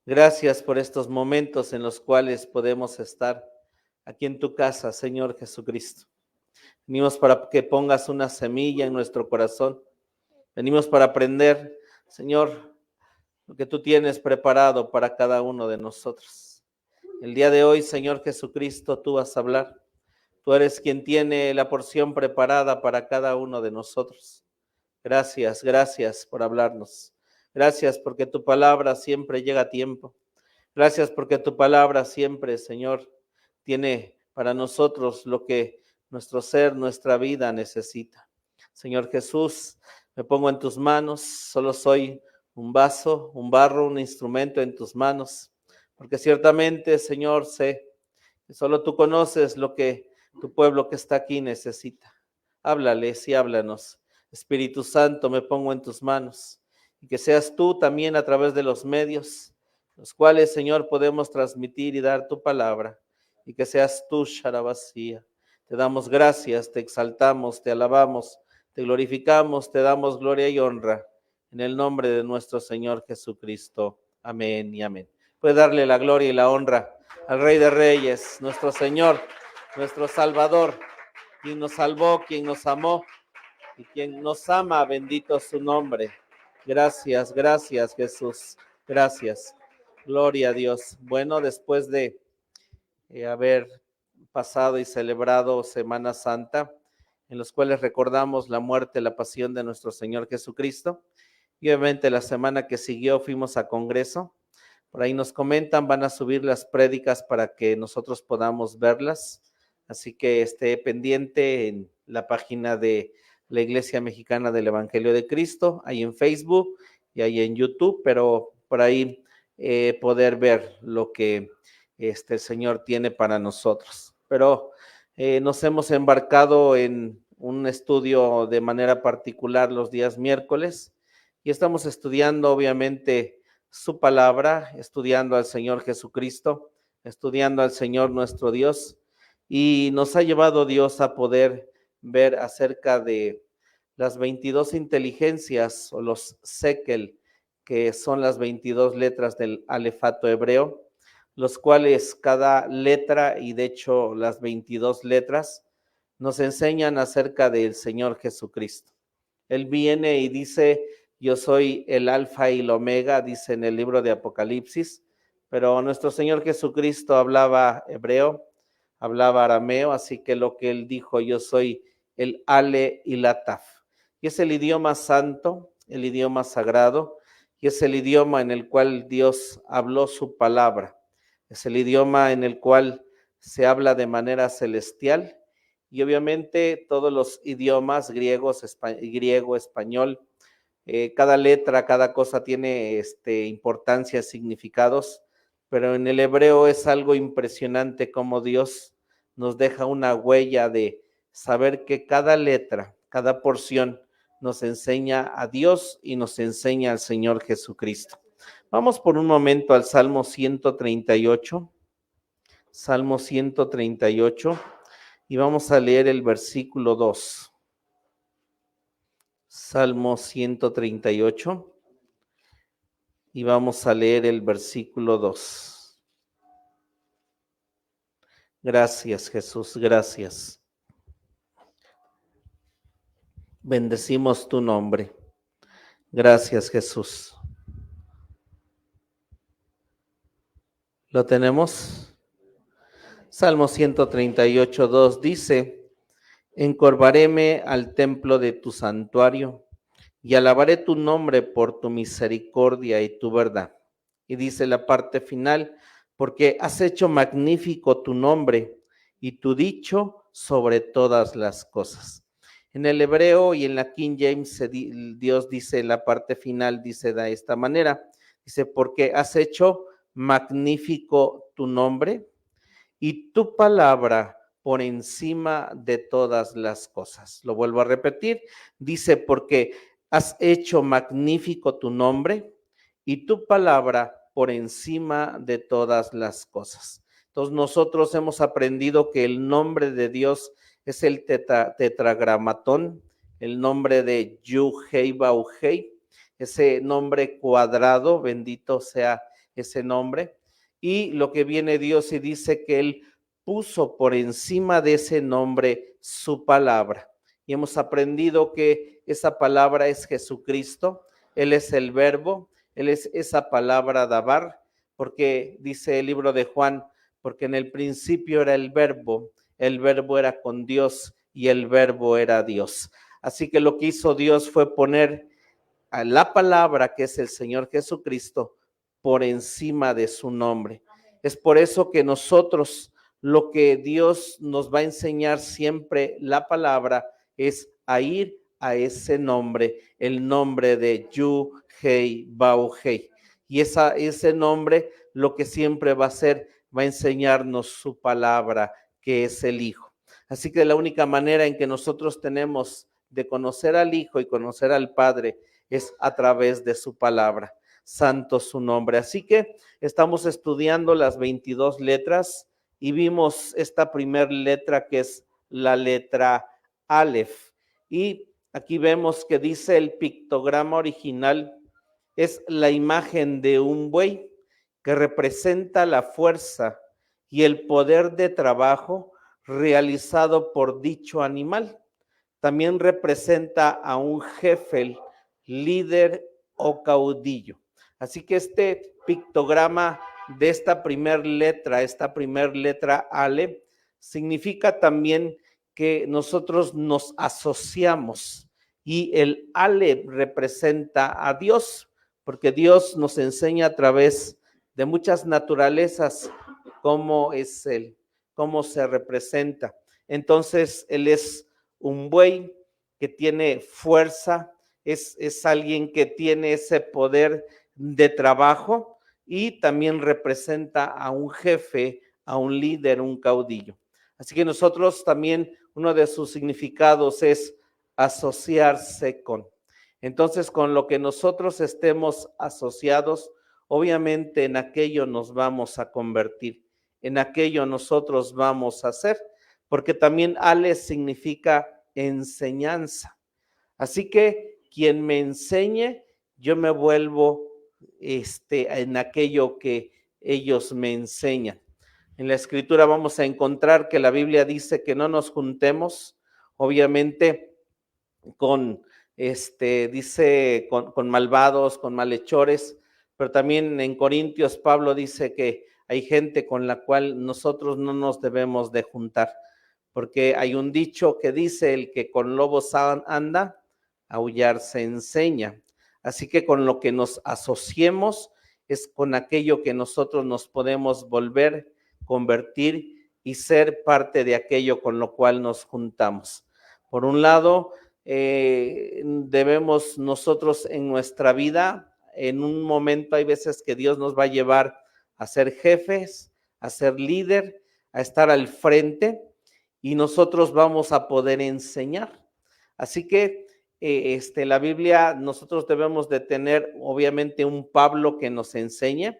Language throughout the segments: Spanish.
Gracias por estos momentos en los cuales podemos estar aquí en tu casa, Señor Jesucristo. Venimos para que pongas una semilla en nuestro corazón. Venimos para aprender, Señor, lo que tú tienes preparado para cada uno de nosotros. El día de hoy, Señor Jesucristo, tú vas a hablar. Tú eres quien tiene la porción preparada para cada uno de nosotros. Gracias, gracias por hablarnos. Gracias porque tu palabra siempre llega a tiempo. Gracias porque tu palabra siempre, Señor, tiene para nosotros lo que nuestro ser, nuestra vida necesita. Señor Jesús, me pongo en tus manos, solo soy un vaso, un barro, un instrumento en tus manos, porque ciertamente, Señor, sé que solo tú conoces lo que tu pueblo que está aquí necesita. Háblales y háblanos. Espíritu Santo, me pongo en tus manos y que seas tú también a través de los medios, los cuales, Señor, podemos transmitir y dar tu palabra, y que seas tú, Sharabasía. Te damos gracias, te exaltamos, te alabamos, te glorificamos, te damos gloria y honra, en el nombre de nuestro Señor Jesucristo. Amén y amén. Puede darle la gloria y la honra al Rey de Reyes, nuestro Señor, nuestro Salvador, quien nos salvó, quien nos amó y quien nos ama, bendito su nombre. Gracias, gracias, Jesús. Gracias. Gloria a Dios. Bueno, después de haber pasado y celebrado Semana Santa, en los cuales recordamos la muerte, la pasión de nuestro Señor Jesucristo, y obviamente la semana que siguió fuimos a Congreso. Por ahí nos comentan, van a subir las prédicas para que nosotros podamos verlas, así que esté pendiente en la página de la Iglesia Mexicana del Evangelio de Cristo, ahí en Facebook y ahí en YouTube, pero por ahí poder ver lo que el Señor tiene para nosotros. Pero nos hemos embarcado en un estudio de manera particular los días miércoles y estamos estudiando obviamente su palabra, estudiando al Señor Jesucristo, estudiando al Señor nuestro Dios, y nos ha llevado Dios a poder ver acerca de las 22 inteligencias o los sekel, que son las 22 letras del alefato hebreo, los cuales cada letra, y de hecho las 22 letras, nos enseñan acerca del Señor Jesucristo. Él viene y dice: yo soy el alfa y el omega, dice en el libro de Apocalipsis, pero nuestro Señor Jesucristo hablaba hebreo, hablaba arameo, así que lo que él dijo: yo soy el Ale y la Taf. Y es el idioma santo, el idioma sagrado, y es el idioma en el cual Dios habló su palabra. Es el idioma en el cual se habla de manera celestial, y obviamente todos los idiomas griego, español, cada letra, cada cosa tiene importancia, significados, pero en el hebreo es algo impresionante cómo Dios nos deja una huella de saber que cada letra, cada porción nos enseña a Dios y nos enseña al Señor Jesucristo. Vamos por un momento al Salmo 138, Salmo 138, y vamos a leer el versículo 2. Salmo 138 y vamos a leer el versículo 2. Gracias, Jesús, gracias. Bendecimos tu nombre. Gracias, Jesús. ¿Lo tenemos? Salmo 138, 2 dice: encorvaréme al templo de tu santuario y alabaré tu nombre por tu misericordia y tu verdad. Y dice la parte final: porque has hecho magnífico tu nombre y tu dicho sobre todas las cosas. En el hebreo y en la King James, Dios dice en la parte final, dice de esta manera, dice: porque has hecho magnífico tu nombre y tu palabra por encima de todas las cosas. Lo vuelvo a repetir, dice: porque has hecho magnífico tu nombre y tu palabra por encima de todas las cosas. Entonces nosotros hemos aprendido que el nombre de Dios es el tetragramatón, el nombre de Yu Hei Bau Hei, ese nombre cuadrado, bendito sea ese nombre. Y lo que viene Dios y dice que Él puso por encima de ese nombre su palabra. Y hemos aprendido que esa palabra es Jesucristo, Él es el verbo, Él es esa palabra dabar, porque dice el libro de Juan, porque en el principio era el verbo era con Dios y el verbo era Dios. Así que lo que hizo Dios fue poner a la palabra, que es el Señor Jesucristo, por encima de su nombre. Es por eso que nosotros, lo que Dios nos va a enseñar siempre, la palabra, es a ir a ese nombre, el nombre de Yu, Hei, Bau, Hei. Y ese nombre lo que siempre va a hacer, va a enseñarnos su palabra, que es el Hijo. Así que la única manera en que nosotros tenemos de conocer al Hijo y conocer al Padre es a través de su palabra. Santo su nombre. Así que estamos estudiando las 22 letras y vimos esta primera letra, que es la letra Aleph. Y aquí vemos que dice el pictograma original, es la imagen de un buey que representa la fuerza y el poder de trabajo realizado por dicho animal. También representa a un jefe, líder o caudillo. Así que este pictograma de esta primer letra Ale, significa también que nosotros nos asociamos, y el Ale representa a Dios, porque Dios nos enseña a través de muchas naturalezas cómo es Él, cómo se representa. Entonces, Él es un buey que tiene fuerza, es alguien que tiene ese poder de trabajo, y también representa a un jefe, a un líder, un caudillo. Así que nosotros también, uno de sus significados es asociarse con. Entonces, con lo que nosotros estemos asociados, obviamente en aquello nos vamos a convertir, en aquello nosotros vamos a hacer, porque también Ale significa enseñanza. Así que quien me enseñe, yo me vuelvo en aquello que ellos me enseñan. En la escritura vamos a encontrar que la Biblia dice que no nos juntemos, obviamente, dice con malvados, con malhechores, pero también en Corintios Pablo dice que hay gente con la cual nosotros no nos debemos de juntar, porque hay un dicho que dice: el que con lobos anda, aullar se enseña. Así que con lo que nos asociemos es con aquello que nosotros nos podemos volver, convertir y ser parte de aquello con lo cual nos juntamos. Por un lado, debemos nosotros en nuestra vida, en un momento hay veces que Dios nos va a llevar a ser jefes, a ser líder, a estar al frente, y nosotros vamos a poder enseñar. Así que la Biblia, nosotros debemos de tener obviamente un Pablo que nos enseñe,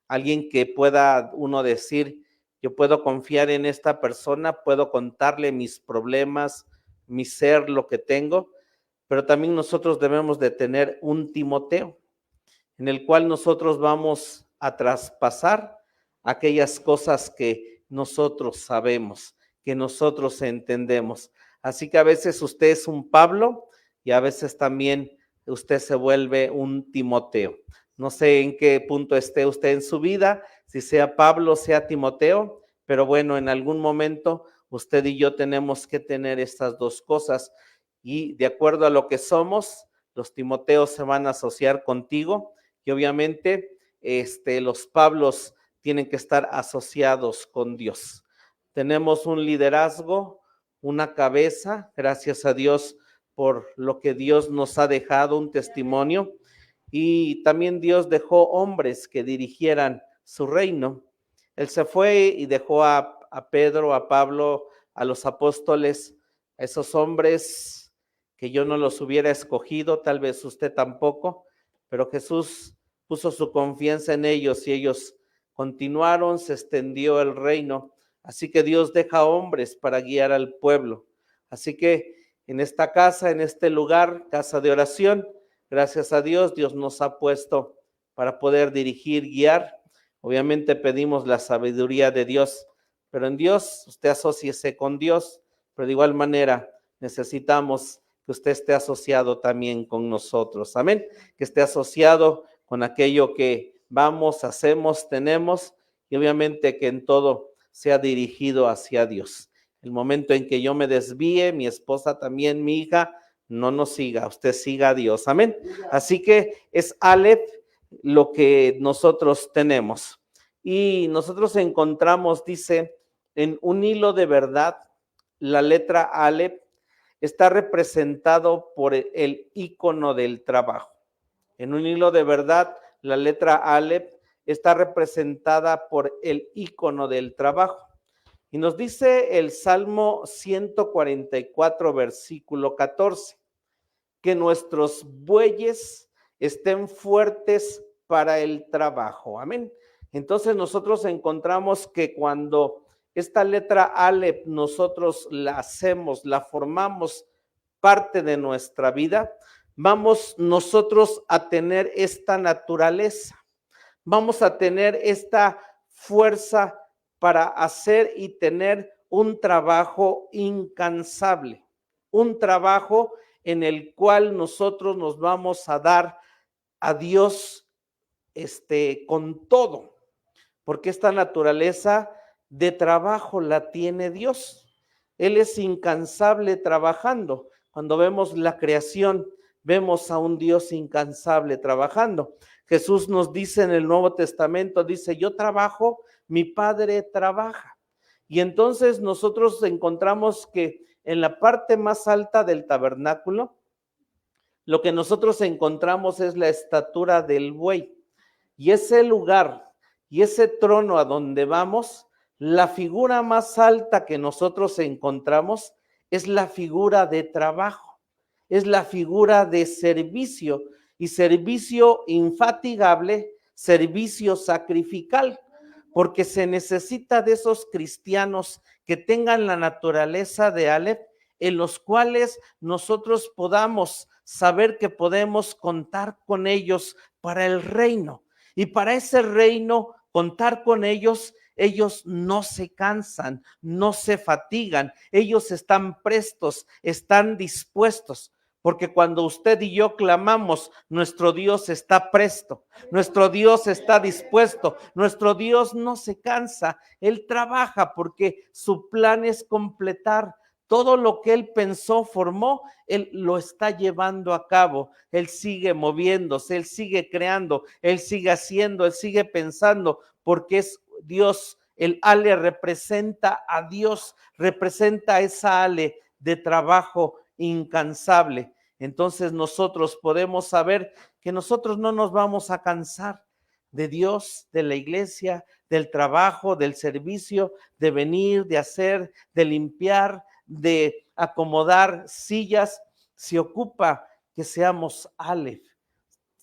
alguien que pueda uno decir: yo puedo confiar en esta persona, puedo contarle mis problemas, mi ser, lo que tengo. Pero también nosotros debemos de tener un Timoteo, en el cual nosotros vamos a traspasar aquellas cosas que nosotros sabemos, que nosotros entendemos. Así que a veces usted es un Pablo y a veces también usted se vuelve un Timoteo. No sé en qué punto esté usted en su vida, si sea Pablo, sea Timoteo, pero bueno, en algún momento usted y yo tenemos que tener estas dos cosas, y de acuerdo a lo que somos, los Timoteos se van a asociar contigo, y obviamente los Pablos tienen que estar asociados con Dios. Tenemos un liderazgo, una cabeza, gracias a Dios por lo que Dios nos ha dejado, un testimonio, y también Dios dejó hombres que dirigieran su reino. Él se fue y dejó a Pedro, a Pablo, a los apóstoles, a esos hombres que yo no los hubiera escogido, tal vez usted tampoco, pero Jesús puso su confianza en ellos y ellos continuaron, se extendió el reino. Así que Dios deja hombres para guiar al pueblo. Así que en esta casa, en este lugar, casa de oración, Gracias a Dios, Dios nos ha puesto para poder dirigir, guiar. Obviamente pedimos la sabiduría de Dios, pero en Dios usted asóciese con Dios, pero de igual manera necesitamos que usted esté asociado también con nosotros. Amén. Que esté asociado con aquello que vamos, hacemos, tenemos, y obviamente que en todo sea dirigido hacia Dios. El momento en que yo me desvíe, mi esposa también, mi hija, no nos siga, usted siga a Dios. Amén. Así que es Aleph lo que nosotros tenemos. Y nosotros encontramos, dice, en un hilo de verdad, la letra Aleph está representado por el icono del trabajo. En un hilo de verdad, la letra Aleph está representada por el icono del trabajo. Y nos dice el Salmo 144, versículo 14, que nuestros bueyes estén fuertes para el trabajo. Amén. Entonces nosotros encontramos que cuando esta letra Aleph nosotros la hacemos, la formamos parte de nuestra vida, vamos nosotros a tener esta naturaleza, vamos a tener esta fuerza para hacer y tener un trabajo incansable, un trabajo en el cual nosotros nos vamos a dar a Dios con todo, porque esta naturaleza de trabajo la tiene Dios. Él es incansable trabajando. Cuando vemos la creación, vemos a un Dios incansable trabajando. Jesús nos dice en el Nuevo Testamento, dice, yo trabajo, mi Padre trabaja. Y entonces nosotros encontramos que en la parte más alta del tabernáculo, lo que nosotros encontramos es la estatura del buey. Y ese lugar y ese trono a donde vamos, la figura más alta que nosotros encontramos es la figura de trabajo, es la figura de servicio, y servicio infatigable, servicio sacrificial, porque se necesita de esos cristianos que tengan la naturaleza de Aleph, en los cuales nosotros podamos saber que podemos contar con ellos para el reino. Y para ese reino, contar con ellos, ellos no se cansan, no se fatigan, ellos están prestos, están dispuestos. Porque cuando usted y yo clamamos, nuestro Dios está presto, nuestro Dios está dispuesto, nuestro Dios no se cansa, Él trabaja porque su plan es completar todo lo que Él pensó, formó, Él lo está llevando a cabo. Él sigue moviéndose, Él sigue creando, Él sigue haciendo, Él sigue pensando, porque es Dios. El ale representa a Dios, representa esa ale de trabajo incansable. Entonces nosotros podemos saber que nosotros no nos vamos a cansar de Dios, de la iglesia, del trabajo, del servicio, de venir, de hacer, de limpiar, de acomodar sillas. Se ocupa que seamos Aleph,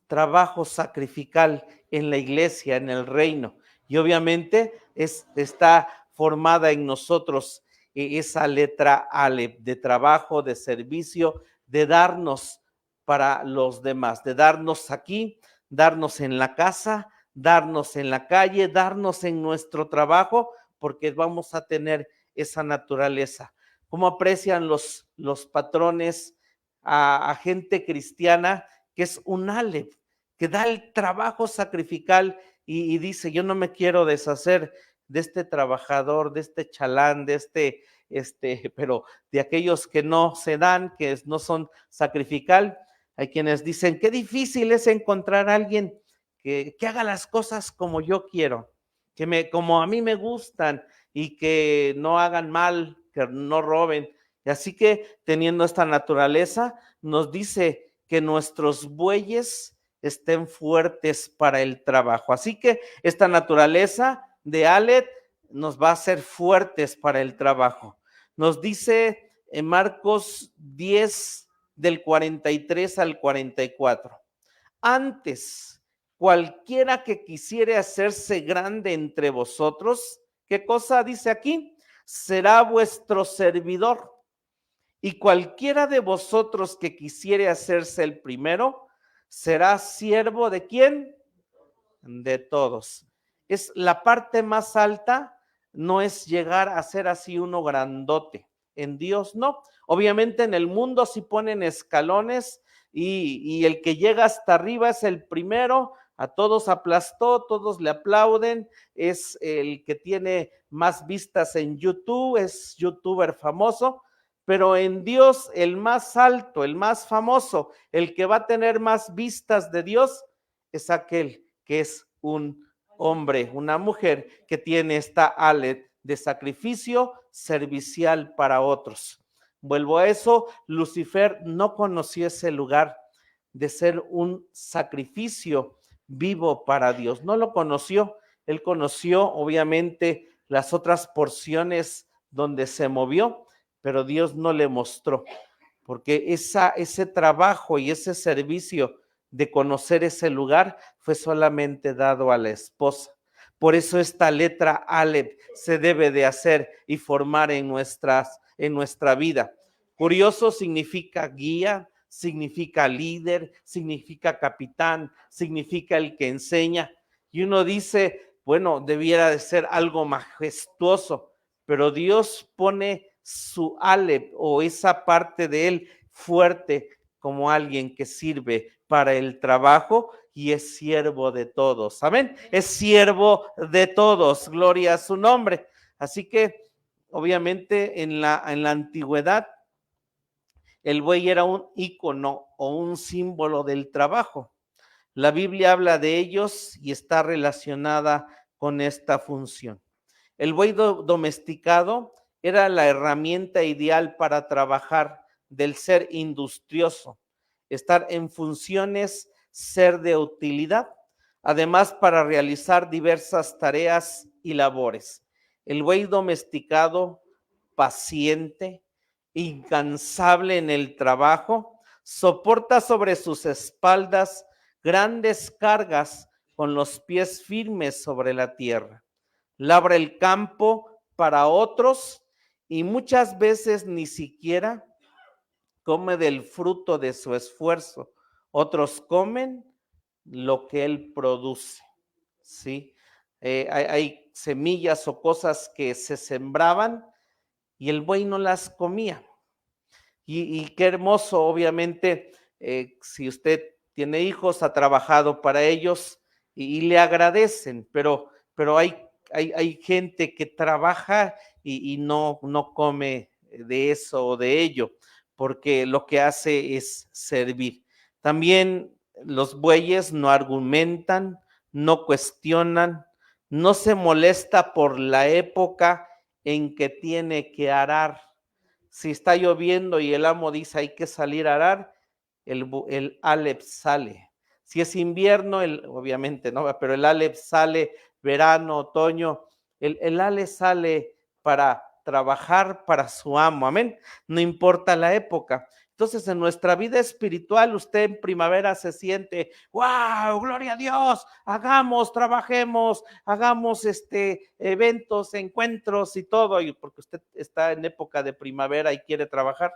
trabajo sacrificial en la iglesia, en el reino. Y obviamente está formada en nosotros esa letra Aleph, de trabajo, de servicio, de darnos para los demás, de darnos aquí, darnos en la casa, darnos en la calle, darnos en nuestro trabajo, porque vamos a tener esa naturaleza. ¿Cómo aprecian los patrones a gente cristiana que es un Aleph, que da el trabajo sacrificial y dice, yo no me quiero deshacer de este trabajador, de este chalán, de pero de aquellos que no se dan, que no son sacrificial? Hay quienes dicen, qué difícil es encontrar a alguien que haga las cosas como yo quiero, como a mí me gustan, y que no hagan mal, que no roben. Y así que teniendo esta naturaleza, nos dice que nuestros bueyes estén fuertes para el trabajo. Así que esta naturaleza de Aleph nos va a hacer fuertes para el trabajo. Nos dice en Marcos 10, del 43 al 44. Antes, cualquiera que quisiere hacerse grande entre vosotros, ¿qué cosa dice aquí? Será vuestro servidor. Y cualquiera de vosotros que quisiere hacerse el primero, será siervo ¿de quién? De todos. Es la parte más alta, no es llegar a ser así uno grandote. En Dios no. Obviamente en el mundo sí ponen escalones y el que llega hasta arriba es el primero, a todos aplastó, todos le aplauden, es el que tiene más vistas en YouTube, es youtuber famoso, pero en Dios el más alto, el más famoso, el que va a tener más vistas de Dios es aquel que es un hombre, una mujer que tiene esta alet de sacrificio servicial para otros. Vuelvo a eso, Lucifer no conocía ese lugar de ser un sacrificio vivo para Dios, no lo conoció, él conoció obviamente las otras porciones donde se movió, pero Dios no le mostró, porque ese trabajo y ese servicio de conocer ese lugar fue solamente dado a la esposa. Por eso esta letra Aleph se debe de hacer y formar en nuestra vida. Curioso significa guía, significa líder, significa capitán, significa el que enseña. Y uno dice, bueno, debiera de ser algo majestuoso, pero Dios pone su Aleph o esa parte de él fuerte como alguien que sirve para el trabajo y es siervo de todos. Amén. Es siervo de todos. Gloria a su nombre. Así que, obviamente, en la antigüedad, el buey era un ícono o un símbolo del trabajo. La Biblia habla de ellos y está relacionada con esta función. El buey domesticado era la herramienta ideal para trabajar del ser industrioso, estar en funciones, ser de utilidad, además para realizar diversas tareas y labores. El buey domesticado, paciente, incansable en el trabajo, soporta sobre sus espaldas grandes cargas con los pies firmes sobre la tierra. Labra el campo para otros y muchas veces ni siquiera come del fruto de su esfuerzo. Otros comen lo que él produce, ¿sí? Hay semillas o cosas que se sembraban y el buey no las comía. Y qué hermoso, obviamente, si usted tiene hijos, ha trabajado para ellos y le agradecen, pero hay gente que trabaja y no come de eso o de ello, porque lo que hace es servir. También los bueyes no argumentan, no cuestionan, no se molesta por la época en que tiene que arar. Si está lloviendo y el amo dice hay que salir a arar, el Aleph sale. Si es invierno, obviamente no, pero el Aleph sale, verano, otoño, el Aleph sale para trabajar para su amo, amén. No importa la época. Entonces, en nuestra vida espiritual, usted en primavera se siente, wow, gloria a Dios, hagamos, trabajemos, hagamos eventos, encuentros y todo, y porque usted está en época de primavera y quiere trabajar.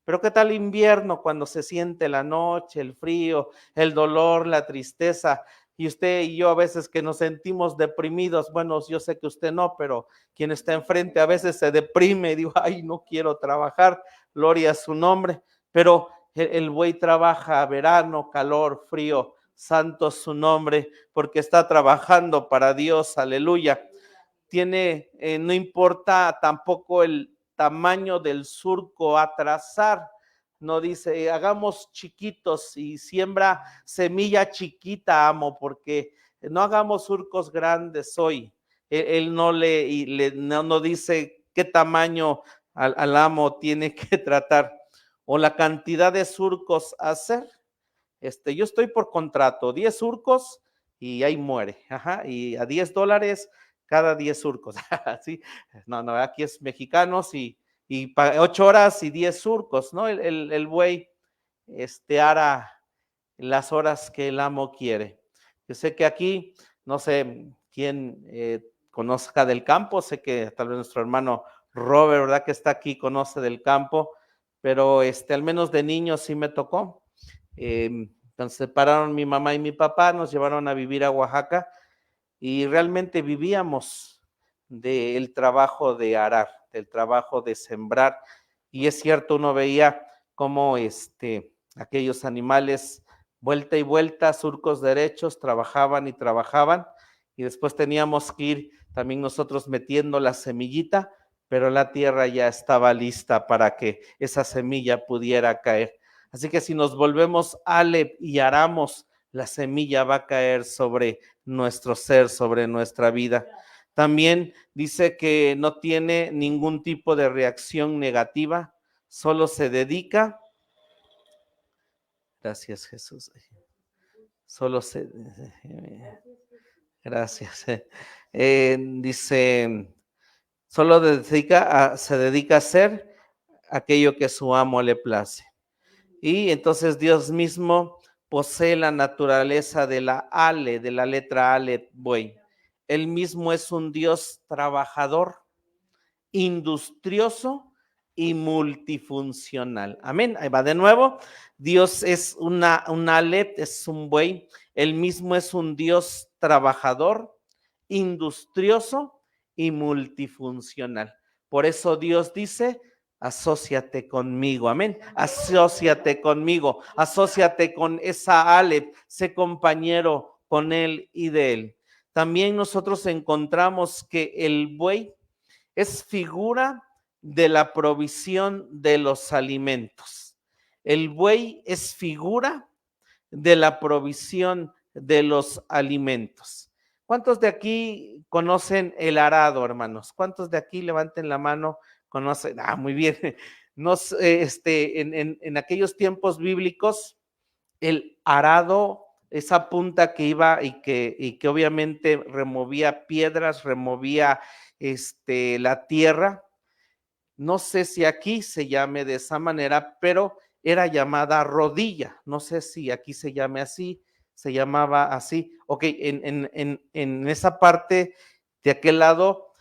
Pero ¿qué tal invierno cuando se siente la noche, el frío, el dolor, la tristeza? Y usted y yo a veces que nos sentimos deprimidos, bueno, yo sé que usted no, pero quien está enfrente a veces se deprime y digo, ay, no quiero trabajar, gloria a su nombre. Pero el buey trabaja verano, calor, frío, santo su nombre, porque está trabajando para Dios, aleluya. No importa tampoco el tamaño del surco a trazar, no dice, hagamos chiquitos y siembra semilla chiquita, amo, porque no hagamos surcos grandes hoy. Él no dice qué tamaño al amo tiene que tratar o la cantidad de surcos a hacer. Yo estoy por contrato, 10 surcos y ahí muere, ajá, y a $10 cada 10 surcos, ¿sí? No, aquí es mexicanos y 8 horas y 10 surcos, ¿no? El buey hará las horas que el amo quiere. Yo sé que aquí, no sé quién conozca del campo, sé que tal vez nuestro hermano Robert, ¿verdad? Que está aquí, conoce del campo, pero al menos de niño sí me tocó. Entonces separaron mi mamá y mi papá, nos llevaron a vivir a Oaxaca y realmente vivíamos del trabajo de arar, del trabajo de sembrar. Y es cierto, uno veía cómo aquellos animales vuelta y vuelta, surcos derechos, trabajaban y trabajaban, y después teníamos que ir también nosotros metiendo la semillita, pero la tierra ya estaba lista para que esa semilla pudiera caer. Así que si nos volvemos Alep y aramos, la semilla va a caer sobre nuestro ser, sobre nuestra vida. También dice que no tiene ningún tipo de reacción negativa, solo se dedica. Gracias, Jesús. Solo se. Gracias. Dice, solo se dedica a hacer aquello que su amo le place. Y entonces Dios mismo posee la naturaleza de de la letra Ale, buey. Él mismo es un Dios trabajador, industrioso y multifuncional. Amén. Ahí va de nuevo. Dios es un Aleph, es un buey. Él mismo es un Dios trabajador, industrioso y multifuncional. Por eso Dios dice, asóciate conmigo, amén. Asóciate conmigo, asóciate con esa Aleph, sé compañero con él y de él. También nosotros encontramos que el buey es figura de la provisión de los alimentos. El buey es figura de la provisión de los alimentos. ¿Cuántos de aquí conocen el arado, hermanos? ¿Cuántos de aquí, levanten la mano, conocen? Muy bien. En aquellos tiempos bíblicos, el arado, esa punta que iba y que obviamente removía piedras, removía la tierra. No sé si aquí se llame de esa manera, pero era llamada rodilla. No sé si aquí se llame así, se llamaba así. Ok, en esa parte de aquel lado,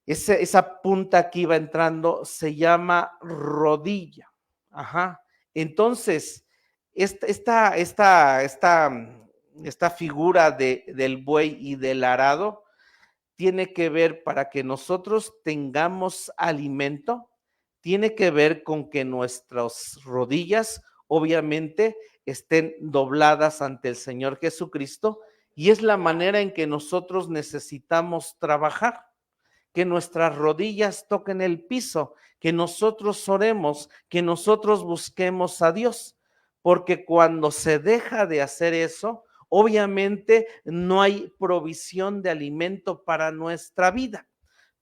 esa punta que iba entrando se llama rodilla. Ajá. Entonces, esta figura del buey y del arado tiene que ver para que nosotros tengamos alimento, tiene que ver con que nuestras rodillas obviamente estén dobladas ante el Señor Jesucristo, y es la manera en que nosotros necesitamos trabajar, que nuestras rodillas toquen el piso, que nosotros oremos, que nosotros busquemos a Dios, porque cuando se deja de hacer eso, obviamente no hay provisión de alimento para nuestra vida.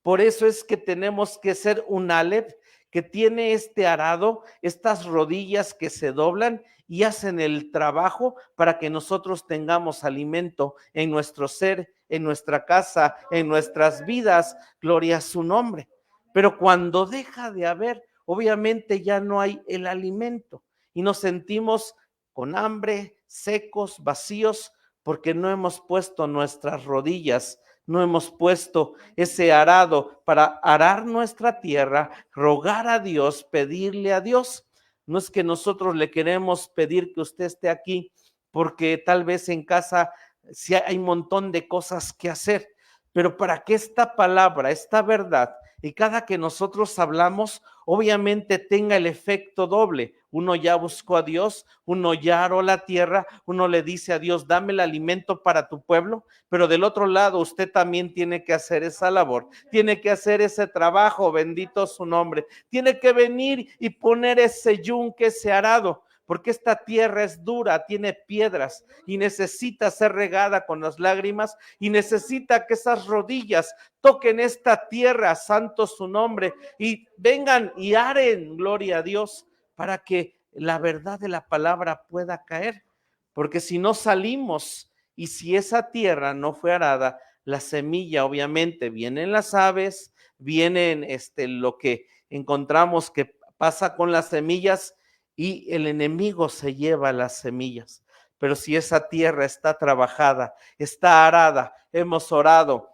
Por eso es que tenemos que ser un Aleph que tiene este arado, estas rodillas que se doblan y hacen el trabajo para que nosotros tengamos alimento en nuestro ser, en nuestra casa, en nuestras vidas. Gloria a su nombre. Pero cuando deja de haber, obviamente ya no hay el alimento y nos sentimos con hambre, secos, vacíos, porque no hemos puesto nuestras rodillas, no hemos puesto ese arado para arar nuestra tierra, rogar a Dios, pedirle a Dios. No es que nosotros le queremos pedir que usted esté aquí, porque tal vez en casa sí hay un montón de cosas que hacer, pero para que esta palabra, esta verdad, y cada que nosotros hablamos, obviamente tenga el efecto doble. Uno ya buscó a Dios, uno ya aró la tierra, uno le dice a Dios, dame el alimento para tu pueblo, pero del otro lado usted también tiene que hacer esa labor, tiene que hacer ese trabajo, bendito su nombre, tiene que venir y poner ese yunque, ese arado, porque esta tierra es dura, tiene piedras y necesita ser regada con las lágrimas y necesita que esas rodillas toquen esta tierra, santo su nombre, y vengan y aren, gloria a Dios, para que la verdad de la palabra pueda caer, porque si no salimos y si esa tierra no fue arada, la semilla obviamente vienen las aves, vienen lo que encontramos que pasa con las semillas y el enemigo se lleva las semillas. Pero si esa tierra está trabajada, está arada, hemos orado,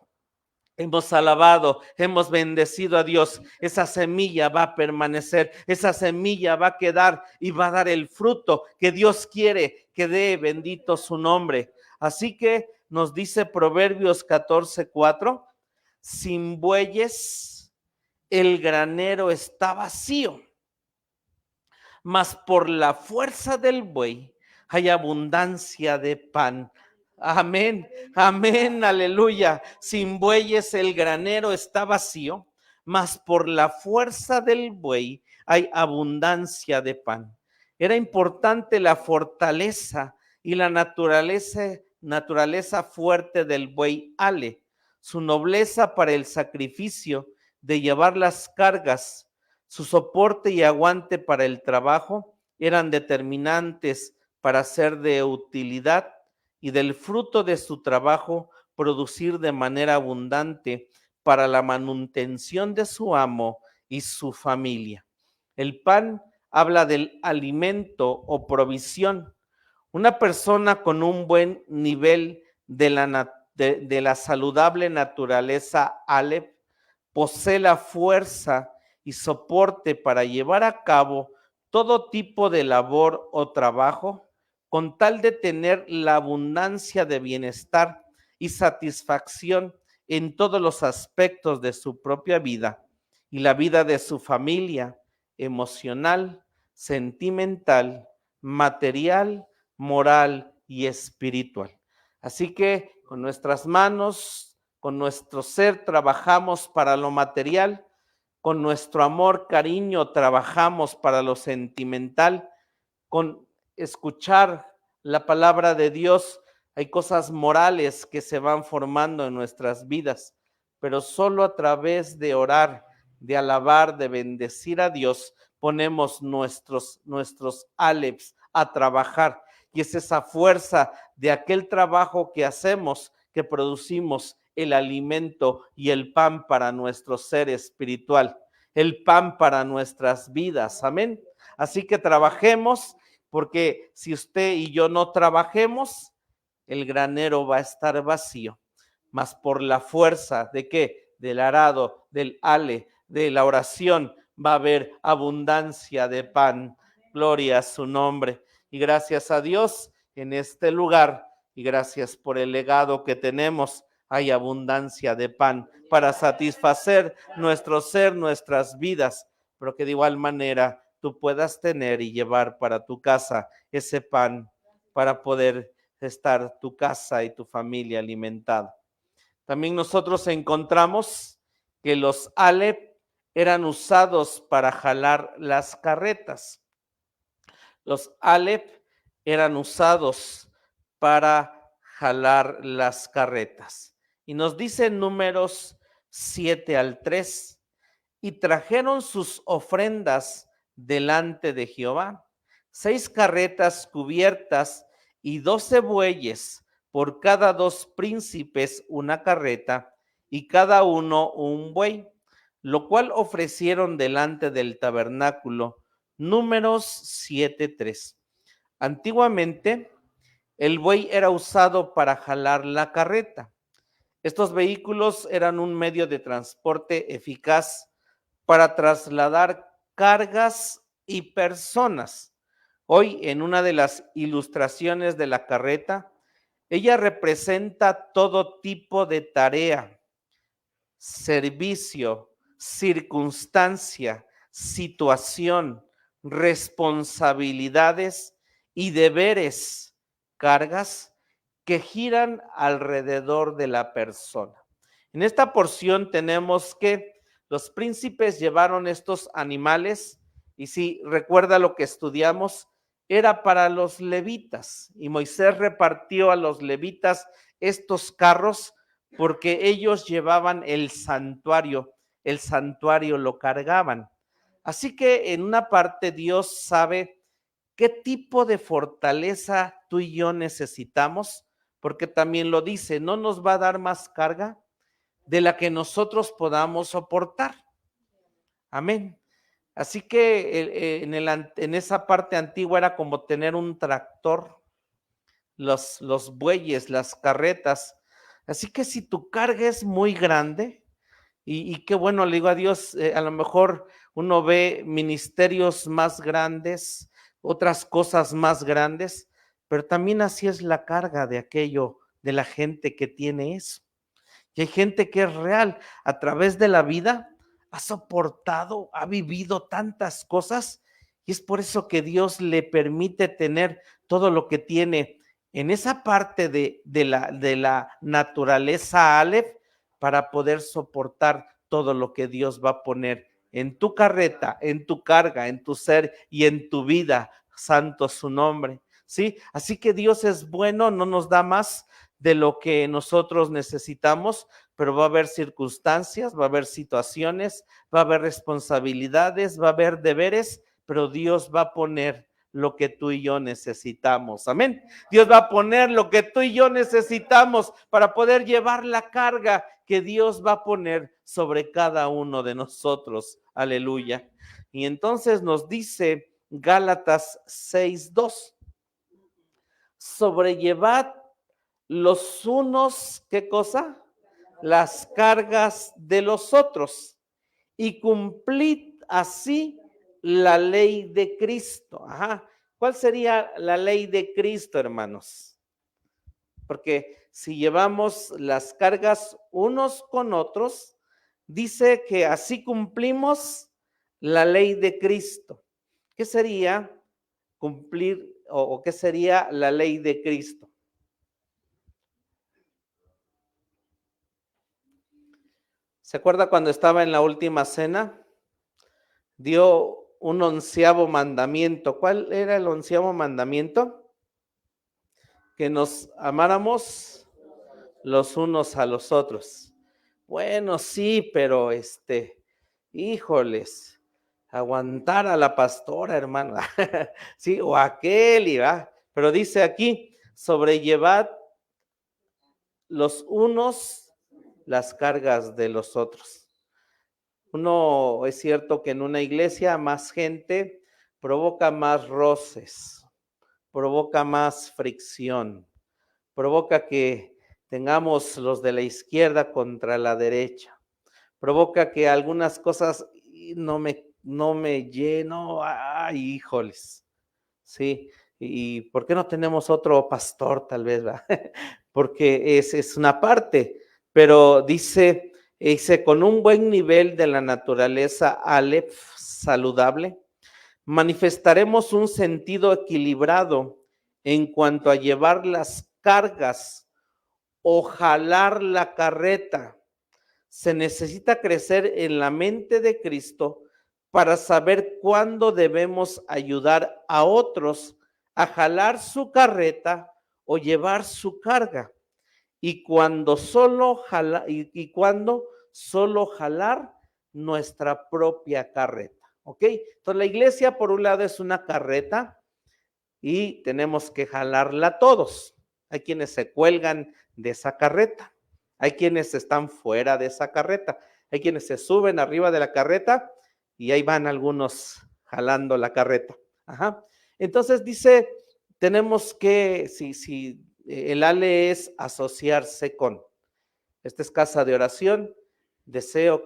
hemos alabado, hemos bendecido a Dios, esa semilla va a permanecer, esa semilla va a quedar y va a dar el fruto que Dios quiere quede bendito su nombre. Así que nos dice Proverbios 14:4, sin bueyes el granero está vacío, mas por la fuerza del buey hay abundancia de pan. Amén, amén, aleluya. Sin bueyes el granero está vacío, mas por la fuerza del buey hay abundancia de pan. Era importante la fortaleza y la naturaleza fuerte del buey Ale, su nobleza para el sacrificio de llevar las cargas, su soporte y aguante para el trabajo eran determinantes para ser de utilidad y del fruto de su trabajo producir de manera abundante para la manutención de su amo y su familia. El pan habla del alimento o provisión. Una persona con un buen nivel de la saludable naturaleza Aleph posee la fuerza y soporte para llevar a cabo todo tipo de labor o trabajo con tal de tener la abundancia de bienestar y satisfacción en todos los aspectos de su propia vida y la vida de su familia, emocional, sentimental, material, moral y espiritual. Así que con nuestras manos, con nuestro ser trabajamos para lo material, con nuestro amor, cariño trabajamos para lo sentimental, con escuchar la palabra de Dios hay cosas morales que se van formando en nuestras vidas, pero solo a través de orar, de alabar, de bendecir a Dios, ponemos nuestros aleps a trabajar. Y es esa fuerza de aquel trabajo que hacemos, que producimos el alimento y el pan para nuestro ser espiritual, el pan para nuestras vidas. Amén. Así que trabajemos, porque si usted y yo no trabajemos, el granero va a estar vacío. Mas por la fuerza de qué? Del arado, del ale, de la oración, va a haber abundancia de pan. Gloria a su nombre. Y gracias a Dios en este lugar, y gracias por el legado que tenemos, hay abundancia de pan para satisfacer nuestro ser, nuestras vidas, pero que de igual manera tú puedas tener y llevar para tu casa ese pan para poder estar tu casa y tu familia alimentada. También nosotros encontramos que los Aleph eran usados para jalar las carretas. Los Aleph eran usados para jalar las carretas. Y nos dice en Números 7-3, y trajeron sus ofrendas delante de Jehová, 6 carretas cubiertas y 12 bueyes, por cada 2 príncipes una carreta, y cada uno un buey, lo cual ofrecieron delante del tabernáculo. Números 7:3. Antiguamente, el buey era usado para jalar la carreta. Estos vehículos eran un medio de transporte eficaz para trasladar cargas y personas. Hoy, en una de las ilustraciones de la carreta, ella representa todo tipo de tarea, servicio, circunstancia, situación, responsabilidades y deberes, cargas que giran alrededor de la persona. En esta porción tenemos que los príncipes llevaron estos animales y si recuerda lo que estudiamos, era para los levitas y Moisés repartió a los levitas estos carros porque ellos llevaban el santuario lo cargaban. Así que en una parte Dios sabe qué tipo de fortaleza tú y yo necesitamos, porque también lo dice, no nos va a dar más carga de la que nosotros podamos soportar. Amén. Así que en esa parte antigua era como tener un tractor, los bueyes, las carretas. Así que si tu carga es muy grande, y qué bueno, le digo a Dios, a lo mejor uno ve ministerios más grandes, otras cosas más grandes, pero también así es la carga de aquello, de la gente que tiene eso. Y hay gente que es real, a través de la vida ha soportado, ha vivido tantas cosas, y es por eso que Dios le permite tener todo lo que tiene en esa parte de la naturaleza Aleph, para poder soportar todo lo que Dios va a poner en tu carreta, en tu carga, en tu ser y en tu vida. Santo su nombre, ¿sí? Así que Dios es bueno, no nos da más de lo que nosotros necesitamos, pero va a haber circunstancias, va a haber situaciones, va a haber responsabilidades, va a haber deberes, pero Dios va a poner lo que tú y yo necesitamos. Amén. Dios va a poner lo que tú y yo necesitamos para poder llevar la carga que Dios va a poner sobre cada uno de nosotros. Aleluya. Y entonces nos dice Gálatas 6:2, sobrellevad los unos, ¿qué cosa? Las cargas de los otros y cumplid así la ley de Cristo. Ajá. ¿Cuál sería la ley de Cristo, hermanos? Porque si llevamos las cargas unos con otros, dice que así cumplimos la ley de Cristo. ¿Qué sería cumplir o qué sería la ley de Cristo? ¿Se acuerda cuando estaba en la última cena? Dio un 11º mandamiento. ¿Cuál era el 11º mandamiento? Que nos amáramos los unos a los otros. Bueno, sí, pero híjoles, aguantar a la pastora, hermana, sí, o aquel, y va. Pero dice aquí, sobrellevad los unos las cargas de los otros. Uno, es cierto que en una iglesia más gente provoca más roces, provoca más fricción, provoca que tengamos los de la izquierda contra la derecha, provoca que algunas cosas no me lleno, ay, híjoles, sí, y ¿por qué no tenemos otro pastor tal vez, va? Porque es una parte, pero dice, con un buen nivel de la naturaleza Aleph saludable, manifestaremos un sentido equilibrado en cuanto a llevar las cargas o jalar la carreta. Se necesita crecer en la mente de Cristo para saber cuándo debemos ayudar a otros a jalar su carreta o llevar su carga, y cuando solo jalar nuestra propia carreta. ¿Ok? Entonces la iglesia por un lado es una carreta y tenemos que jalarla todos. Hay quienes se cuelgan de esa carreta, hay quienes están fuera de esa carreta, hay quienes se suben arriba de la carreta y ahí van algunos jalando la carreta. Ajá. Entonces dice, tenemos que, si el Ale es asociarse con, esta es casa de oración,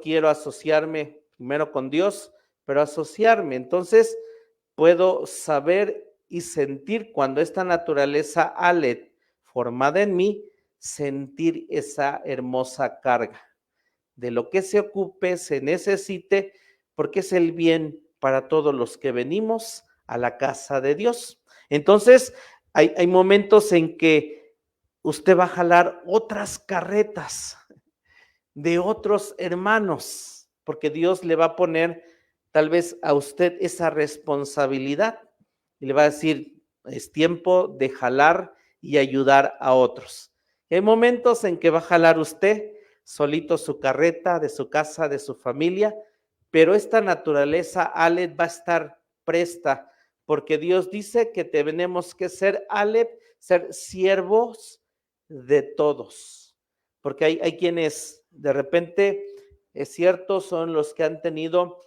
quiero asociarme primero con Dios, pero asociarme, entonces puedo saber y sentir cuando esta naturaleza Aleph formada en mí, sentir esa hermosa carga de lo que se ocupe, se necesite, porque es el bien para todos los que venimos a la casa de Dios. Entonces, hay momentos en que usted va a jalar otras carretas de otros hermanos, porque Dios le va a poner tal vez a usted esa responsabilidad y le va a decir, es tiempo de jalar y ayudar a otros. Y hay momentos en que va a jalar usted solito su carreta de su casa, de su familia, pero esta naturaleza Aleph va a estar presta, porque Dios dice que tenemos que ser Aleph, ser siervos de todos, porque hay quienes de repente, es cierto, son los que han tenido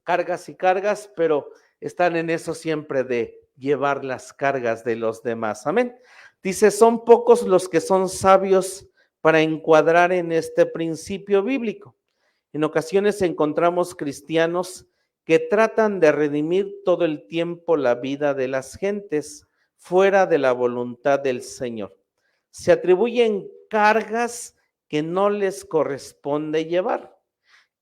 cargas y cargas, pero están en eso siempre de llevar las cargas de los demás. Amén. Dice, son pocos los que son sabios para encuadrar en este principio bíblico. En ocasiones encontramos cristianos que tratan de redimir todo el tiempo la vida de las gentes, fuera de la voluntad del Señor. Se atribuyen cargas que no les corresponde llevar.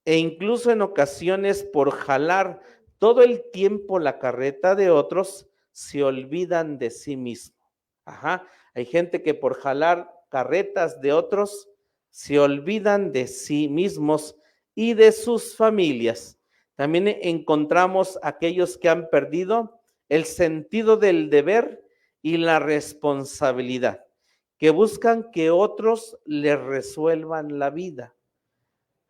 E incluso en ocasiones por jalar todo el tiempo la carreta de otros, se olvidan de sí mismo. Ajá, hay gente que por jalar carretas de otros, se olvidan de sí mismos y de sus familias. También encontramos aquellos que han perdido el sentido del deber y la responsabilidad, que buscan que otros les resuelvan la vida.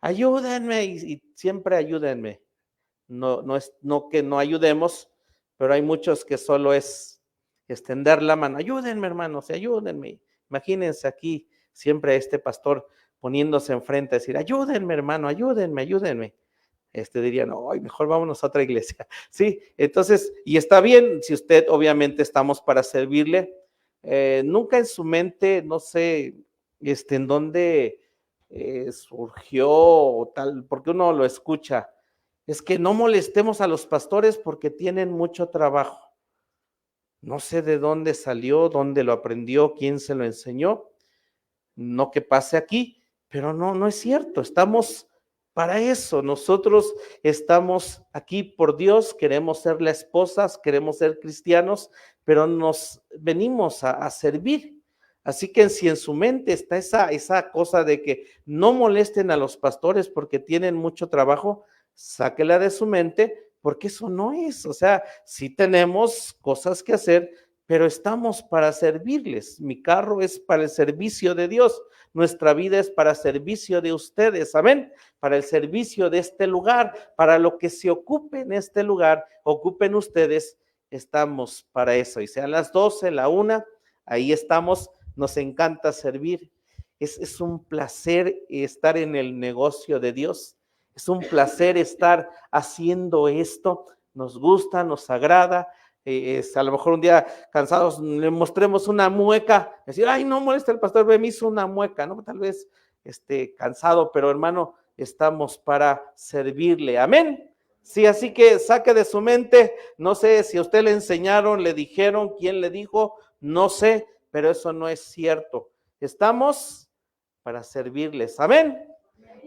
Ayúdenme y siempre ayúdenme. No es no que no ayudemos, pero hay muchos que solo es extender la mano. Ayúdenme, hermanos, ayúdenme. Imagínense aquí siempre este pastor poniéndose enfrente a decir, ayúdenme, hermano, ayúdenme, ayúdenme. Diría, no, mejor vámonos a otra iglesia. Sí, entonces, y está bien, si usted obviamente estamos para servirle, nunca en su mente, no sé, en dónde surgió o tal, porque uno lo escucha, es que no molestemos a los pastores porque tienen mucho trabajo. No sé de dónde salió, dónde lo aprendió, quién se lo enseñó, no que pase aquí, pero no es cierto, estamos para eso, nosotros estamos aquí por Dios, queremos ser las esposas, queremos ser cristianos, pero nos venimos a servir. Así que si en su mente está esa cosa de que no molesten a los pastores porque tienen mucho trabajo, sáquela de su mente, porque eso no es, o sea, sí tenemos cosas que hacer, pero estamos para servirles. Mi carro es para el servicio de Dios, nuestra vida es para servicio de ustedes, amén, para el servicio de este lugar, para lo que se ocupe en este lugar, ocupen ustedes, estamos para eso. Y sean las 12, la 1, ahí estamos, nos encanta servir. Es un placer estar en el negocio de Dios. Es un placer estar haciendo esto, nos gusta, nos agrada. A lo mejor un día cansados le mostremos una mueca, decir, ay, no molesta el pastor, me hizo una mueca, ¿no? Tal vez cansado, pero hermano, estamos para servirle, amén. Sí, así que saque de su mente, no sé si a usted le enseñaron, le dijeron, quién le dijo, no sé, pero eso no es cierto. Estamos para servirles, amén.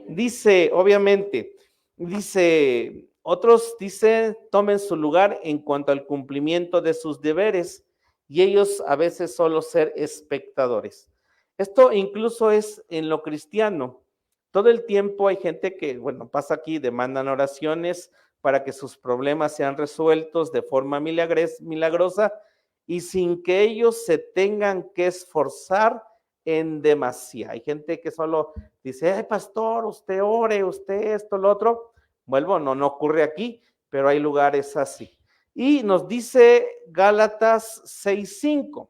Dice, obviamente, dice, otros dicen, tomen su lugar en cuanto al cumplimiento de sus deberes y ellos a veces solo ser espectadores. Esto incluso es en lo cristiano. Todo el tiempo hay gente que, bueno, pasa aquí, demandan oraciones para que sus problemas sean resueltos de forma milagrosa y sin que ellos se tengan que esforzar en demasía. Hay gente que solo dice, ay, pastor, usted ore, usted esto, lo otro. Bueno, no ocurre aquí, pero hay lugares así. Y nos dice Gálatas 6:5.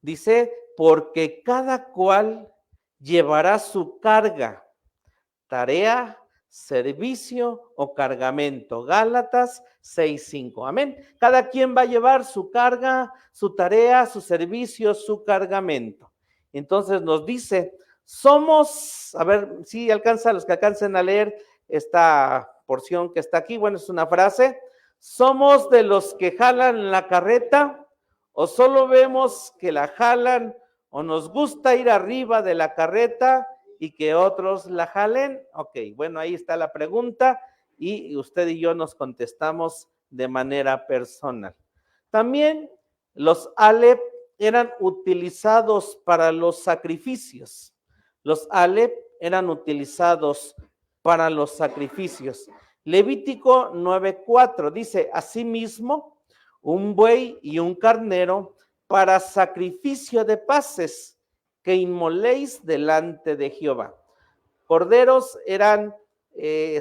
Dice, porque cada cual llevará su carga, tarea, servicio o cargamento. Gálatas 6:5. Amén. Cada quien va a llevar su carga, su tarea, su servicio, su cargamento. Entonces nos dice, somos, a ver si alcanza, los que alcancen a leer esta porción que está aquí, bueno, es una frase, somos de los que jalan la carreta o solo vemos que la jalan o nos gusta ir arriba de la carreta y que otros la jalen. Ok, bueno, ahí está la pregunta y usted y yo nos contestamos de manera personal. También los Alep eran utilizados para los sacrificios. Los Alep eran utilizados para los sacrificios. Levítico 9:4 dice, asimismo, un buey y un carnero para sacrificio de paces que inmoléis delante de Jehová. Corderos eran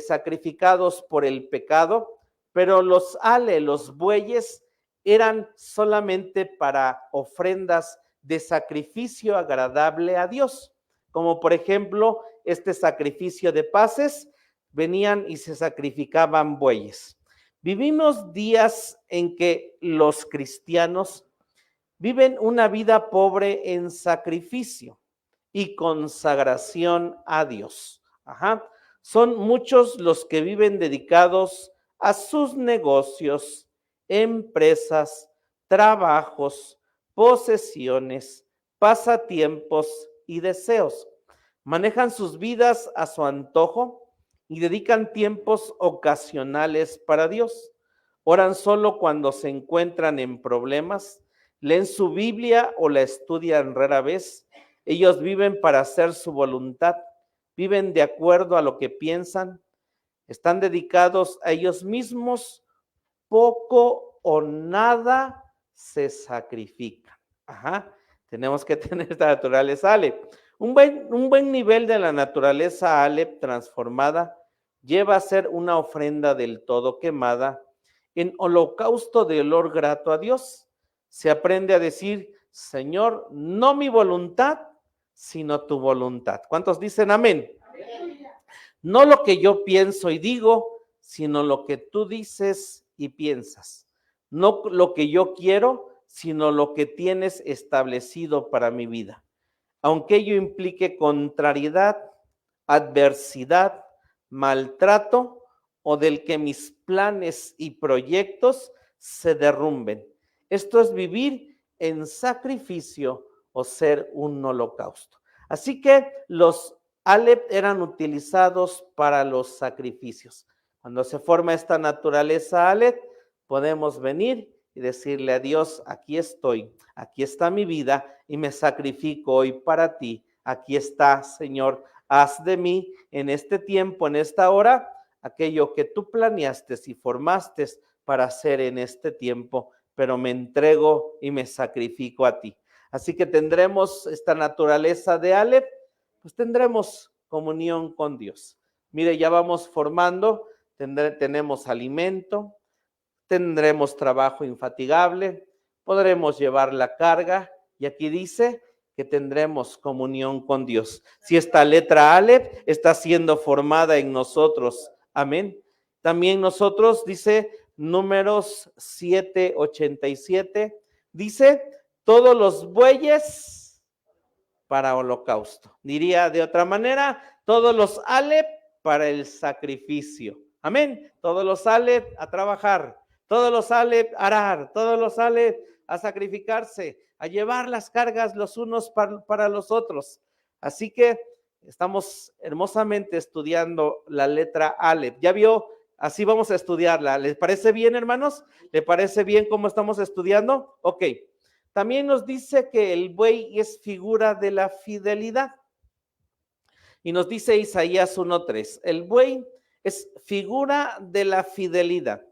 sacrificados por el pecado, pero los bueyes, eran solamente para ofrendas de sacrificio agradable a Dios, como por ejemplo este sacrificio de paces, venían y se sacrificaban bueyes. Vivimos días en que los cristianos viven una vida pobre en sacrificio y consagración a Dios. Ajá. Son muchos los que viven dedicados a sus negocios, empresas, trabajos, posesiones, pasatiempos y deseos. Manejan sus vidas a su antojo y dedican tiempos ocasionales para Dios. Oran solo cuando se encuentran en problemas, leen su Biblia o la estudian rara vez. Ellos viven para hacer su voluntad, viven de acuerdo a lo que piensan, están dedicados a ellos mismos, poco o nada se sacrifican. Ajá, tenemos que tener esta naturaleza Aleph. Un buen nivel de la naturaleza Aleph transformada lleva a ser una ofrenda del todo quemada en holocausto de olor grato a Dios. Se aprende a decir, Señor, no mi voluntad, sino tu voluntad. ¿Cuántos dicen amén? No lo que yo pienso y digo, sino lo que tú dices y piensas. No lo que yo quiero, sino lo que tienes establecido para mi vida. Aunque ello implique contrariedad, adversidad, maltrato o del que mis planes y proyectos se derrumben. Esto es vivir en sacrificio o ser un holocausto. Así que los Aleph eran utilizados para los sacrificios. Cuando se forma esta naturaleza Aleph, podemos venir y decirle a Dios, aquí estoy, aquí está mi vida y me sacrifico hoy para ti. Aquí está, Señor, haz de mí en este tiempo, en esta hora, aquello que tú planeaste y formaste para hacer en este tiempo, pero me entrego y me sacrifico a ti. Así que tendremos esta naturaleza de Aleph, pues tendremos comunión con Dios. Mire, ya vamos formando, tenemos alimento, tendremos trabajo infatigable, podremos llevar la carga y aquí dice que tendremos comunión con Dios. Si esta letra Aleph está siendo formada en nosotros, amén. También nosotros, dice Números 7:87, dice, todos los bueyes para holocausto. Diría de otra manera, todos los Aleph para el sacrificio. Amén. Todos los Aleph a trabajar, todos los Aleph a arar, todos los Aleph a sacrificarse, a llevar las cargas los unos para los otros. Así que estamos hermosamente estudiando la letra Aleph. ¿Ya vio? Así vamos a estudiarla. ¿Les parece bien, hermanos? ¿Le parece bien cómo estamos estudiando? Ok. También nos dice que el buey es figura de la fidelidad. Y nos dice Isaías 1:3, el buey es figura de la fidelidad.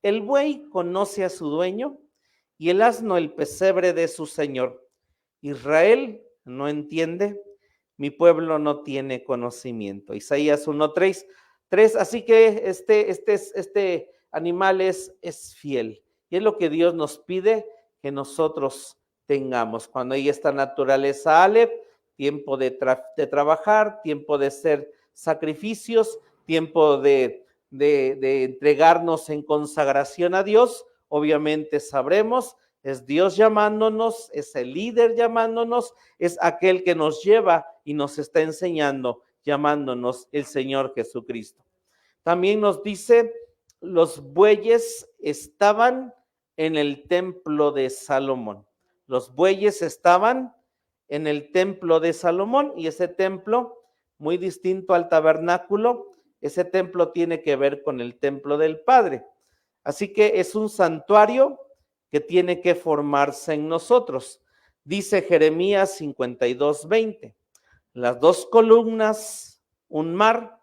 El buey conoce a su dueño y el asno el pesebre de su señor. Israel no entiende, mi pueblo no tiene conocimiento. Isaías 1:3, así que este animal es fiel. Y es lo que Dios nos pide que nosotros tengamos. Cuando hay esta naturaleza Aleph, tiempo de trabajar, tiempo de hacer sacrificios, tiempo de entregarnos en consagración a Dios, obviamente sabremos, es Dios llamándonos, es el líder llamándonos, es aquel que nos lleva y nos está enseñando, llamándonos el Señor Jesucristo. También nos dice, los bueyes estaban en el templo de Salomón. Los bueyes estaban en el templo de Salomón y ese templo, muy distinto al tabernáculo, ese templo tiene que ver con el templo del Padre. Así que es un santuario que tiene que formarse en nosotros. Dice Jeremías 52:20, las dos columnas, un mar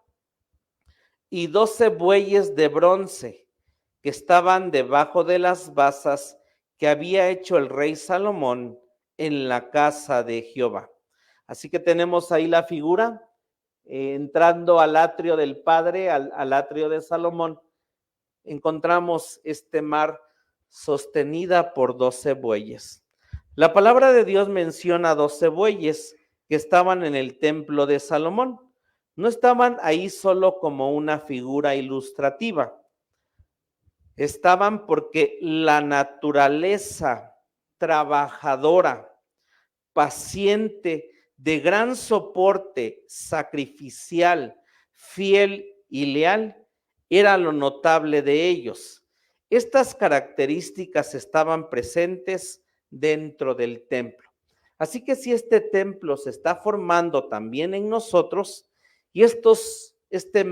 y 12 bueyes de bronce que estaban debajo de las basas que había hecho el rey Salomón en la casa de Jehová. Así que tenemos ahí la figura, entrando al atrio del Padre, al atrio de Salomón, encontramos este mar sostenida por 12 bueyes. La palabra de Dios menciona 12 bueyes que estaban en el templo de Salomón. No estaban ahí solo como una figura ilustrativa. Estaban porque la naturaleza trabajadora, paciente, de gran soporte, sacrificial, fiel y leal, era lo notable de ellos. Estas características estaban presentes dentro del templo. Así que si este templo se está formando también en nosotros, y estos 12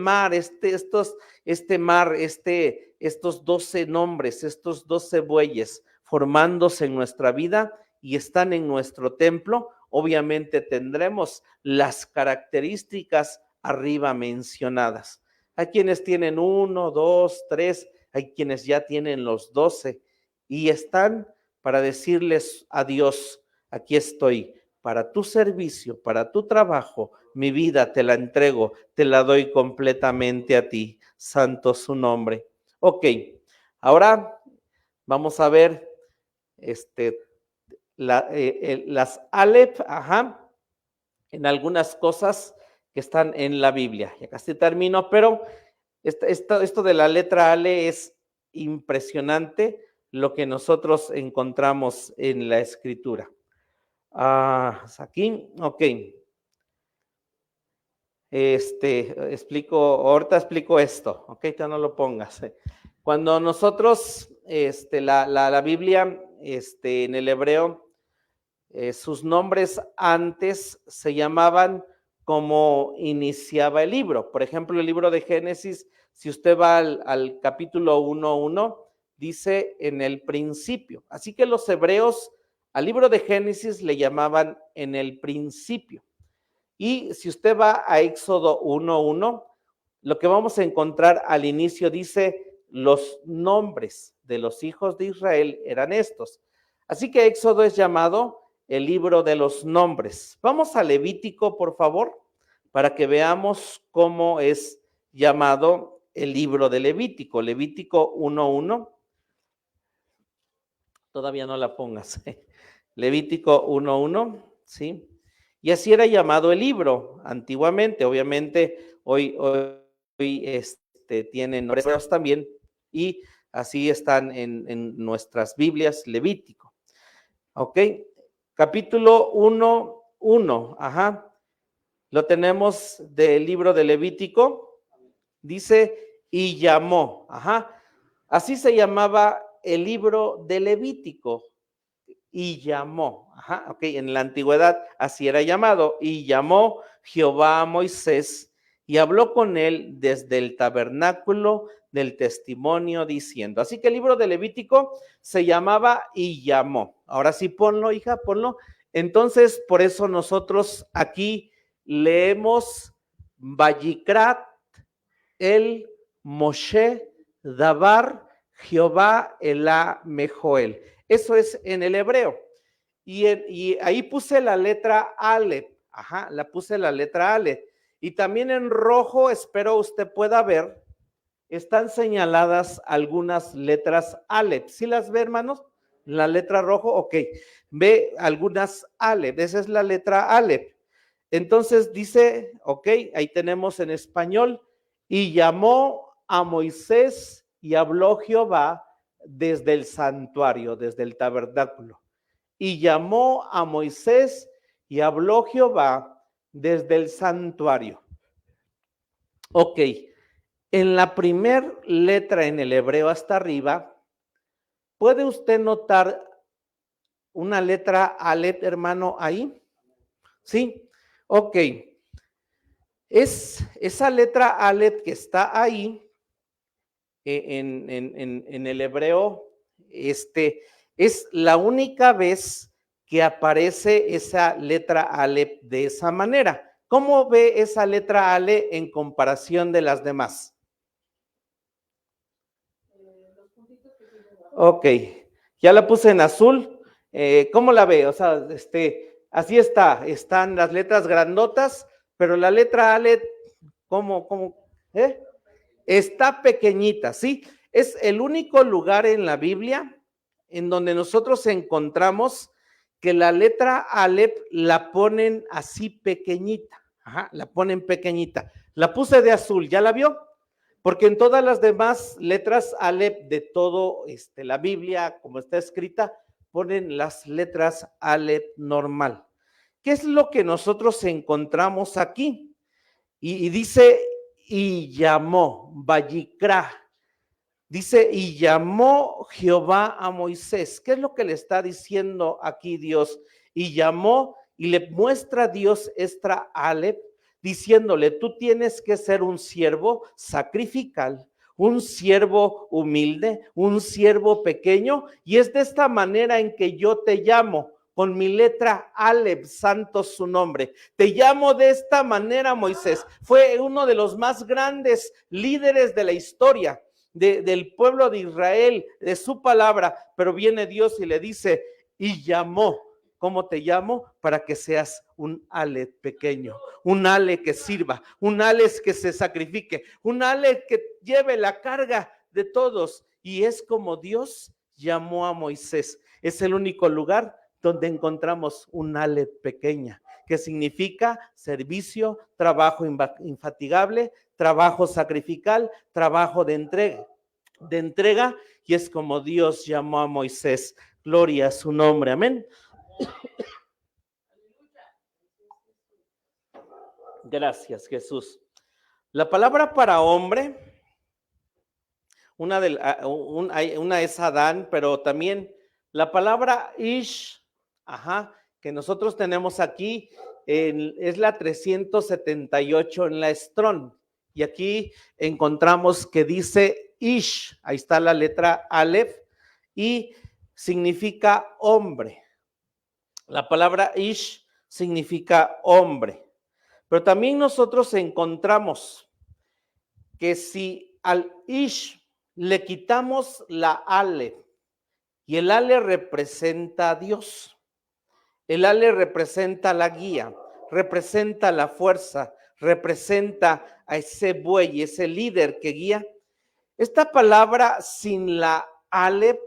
nombres, estos 12 bueyes formándose en nuestra vida y están en nuestro templo, obviamente tendremos las características arriba mencionadas. Hay quienes tienen 1, 2, 3, hay quienes ya tienen los 12 y están para decirles a Dios: aquí estoy para tu servicio, para tu trabajo, mi vida te la entrego, te la doy completamente a ti, santo su nombre. Ok, ahora vamos a ver las Aleph, en algunas cosas que están en la Biblia. Ya casi termino, pero esto de la letra Ale es impresionante lo que nosotros encontramos en la escritura. Aquí, ok. Ahorita explico esto, ok, ya no lo pongas. Cuando nosotros, la Biblia, en el hebreo, sus nombres antes se llamaban como iniciaba el libro. Por ejemplo, el libro de Génesis, si usted va al capítulo 1:1, dice en el principio. Así que los hebreos al libro de Génesis le llamaban en el principio. Y si usted va a Éxodo 1:1, lo que vamos a encontrar al inicio dice: los nombres de los hijos de Israel eran estos. Así que Éxodo es llamado el libro de los nombres. Vamos a Levítico, por favor, para que veamos cómo es llamado el libro de Levítico. Levítico 1:1. Todavía no la pongas. Levítico 1:1, ¿sí? Y así era llamado el libro antiguamente. Obviamente hoy tienen nombres también, y así están en nuestras Biblias. Levítico. Ok, capítulo 1:1, lo tenemos del libro de Levítico. Dice: y llamó, así se llamaba el libro de Levítico. Y llamó, ok, en la antigüedad así era llamado. Y llamó Jehová a Moisés y habló con él desde el tabernáculo del testimonio, diciendo. Así que el libro de Levítico se llamaba y llamó. Ahora sí, ponlo, hija, ponlo. Entonces, por eso nosotros aquí leemos Vayikrat el Moshe Dabar Jehová Elá Mejoel. Eso es en el hebreo. Y ahí puse la letra Aleph. La puse la letra Aleph. Y también en rojo, espero usted pueda ver, están señaladas algunas letras Aleph. ¿Sí las ve, hermanos? La letra rojo, ok. Ve algunas Aleph. Esa es la letra Aleph. Entonces dice, ok, ahí tenemos en español: y llamó a Moisés y habló Jehová desde el santuario, desde el tabernáculo. Y llamó a Moisés y habló Jehová desde el santuario. Ok, en la primer letra en el hebreo hasta arriba, ¿puede usted notar una letra Aleph, hermano, ahí? ¿Sí? Ok. Esa letra Aleph que está ahí, en el hebreo, es la única vez que aparece esa letra Aleph de esa manera. ¿Cómo ve esa letra Aleph en comparación de las demás? Ok, ya la puse en azul. ¿Cómo la ve? O sea, así están las letras grandotas, pero la letra Aleph, ¿cómo? Está pequeñita, ¿sí? Es el único lugar en la Biblia en donde nosotros encontramos que la letra Aleph la ponen así pequeñita, la ponen pequeñita. La puse de azul, ¿ya la vio? Porque en todas las demás letras Aleph de todo la Biblia, como está escrita, ponen las letras Aleph normal. ¿Qué es lo que nosotros encontramos aquí? Y dice: y llamó, Vayikra. Dice, y llamó Jehová a Moisés. ¿Qué es lo que le está diciendo aquí Dios? Y llamó y le muestra Dios esta Alep, diciéndole, tú tienes que ser un siervo sacrificial, un siervo humilde, un siervo pequeño, y es de esta manera en que yo te llamo, con mi letra Alep, santo su nombre. Te llamo de esta manera, Moisés. Fue uno de los más grandes líderes de la historia. Del pueblo de Israel, de su palabra, pero viene Dios y le dice, y llamó. ¿Cómo te llamo? Para que seas un ale pequeño, un ale que sirva, un ale que se sacrifique, un ale que lleve la carga de todos. Y es como Dios llamó a Moisés. Es el único lugar donde encontramos un ale pequeña, que significa servicio, trabajo infatigable, trabajo sacrificial, trabajo de entrega, y es como Dios llamó a Moisés. Gloria a su nombre, amén. Gracias, Jesús. La palabra para hombre, una es Adán, pero también la palabra Ish, que nosotros tenemos aquí, es la 378 en la Strong. Y aquí encontramos que dice Ish, ahí está la letra Aleph, y significa hombre. La palabra Ish significa hombre. Pero también nosotros encontramos que si al Ish le quitamos la Ale, y el Ale representa a Dios, el Ale representa la guía, representa la fuerza, representa a ese buey, ese líder que guía. Esta palabra sin la Ale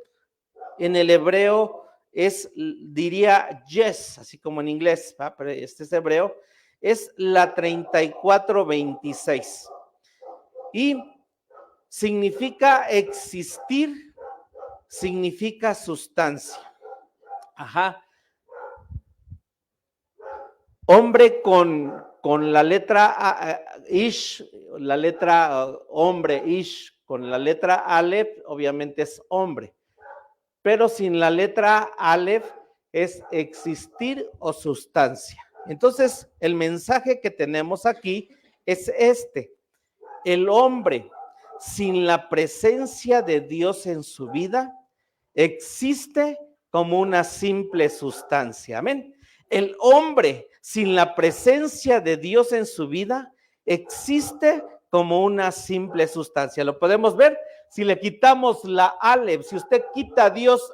en el hebreo diría yes, así como en inglés, ¿va? Pero este es hebreo, es la 3426 y significa existir, significa sustancia. Hombre con la letra Ish, la letra hombre Ish, con la letra Aleph, obviamente es hombre. Pero sin la letra Aleph es existir o sustancia. Entonces, el mensaje que tenemos aquí es este. El hombre sin la presencia de Dios en su vida existe como una simple sustancia. Amén. El hombre sin la presencia de Dios en su vida existe como una simple sustancia. ¿Lo podemos ver? Si le quitamos la Aleph, si usted quita a Dios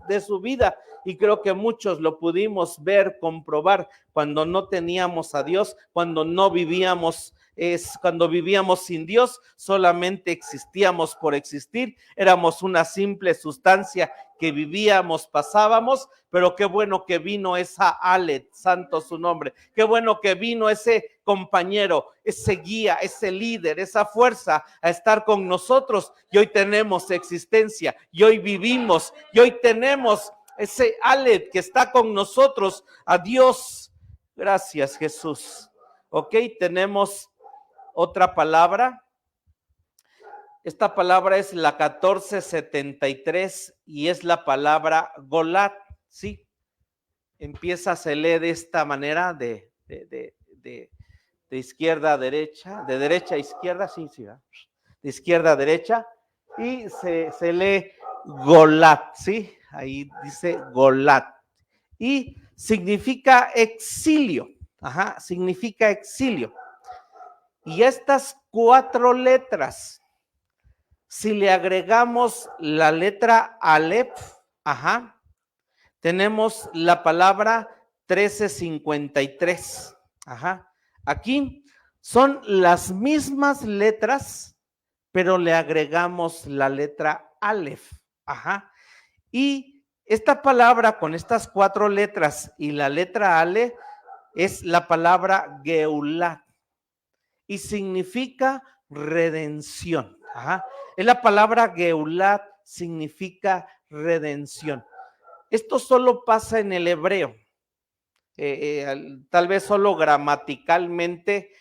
de su vida, y creo que muchos lo pudimos ver, comprobar, cuando no teníamos a Dios, cuando no vivíamos, cuando vivíamos sin Dios, solamente existíamos por existir, éramos una simple sustancia que vivíamos, pasábamos, pero qué bueno que vino esa Aleph, santo su nombre, qué bueno que vino ese compañero, ese guía, ese líder, esa fuerza a estar con nosotros, y hoy tenemos existencia, y hoy vivimos, y hoy tenemos ese Aleph que está con nosotros, a Dios. Gracias, Jesús. Ok, tenemos otra palabra. Esta palabra es la 1473 y es la palabra Golat, ¿sí? Se lee de esta manera, de izquierda a derecha, de derecha a izquierda, sí, de izquierda a derecha, y se lee Golat, ¿sí? Ahí dice Golat. Y significa exilio, significa exilio. Y estas 4 letras, si le agregamos la letra Aleph, tenemos la palabra 1353. Aquí son las mismas letras, pero le agregamos la letra Aleph. Y esta palabra con estas 4 letras y la letra Aleph es la palabra Geulat y significa redención. Es la palabra Geulat, significa redención. Esto solo pasa en el hebreo. Tal vez solo gramaticalmente,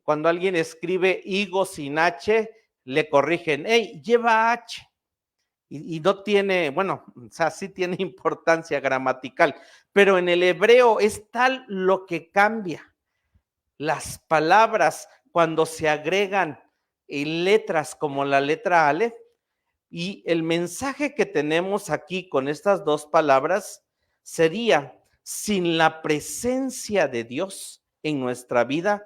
cuando alguien escribe higo sin H, le corrigen, hey, lleva H. Y no tiene, bueno, o sea, sí tiene importancia gramatical, pero en el hebreo es tal lo que cambia. Las palabras cuando se agregan letras como la letra Aleph, y el mensaje que tenemos aquí con estas dos palabras sería, sin la presencia de Dios en nuestra vida,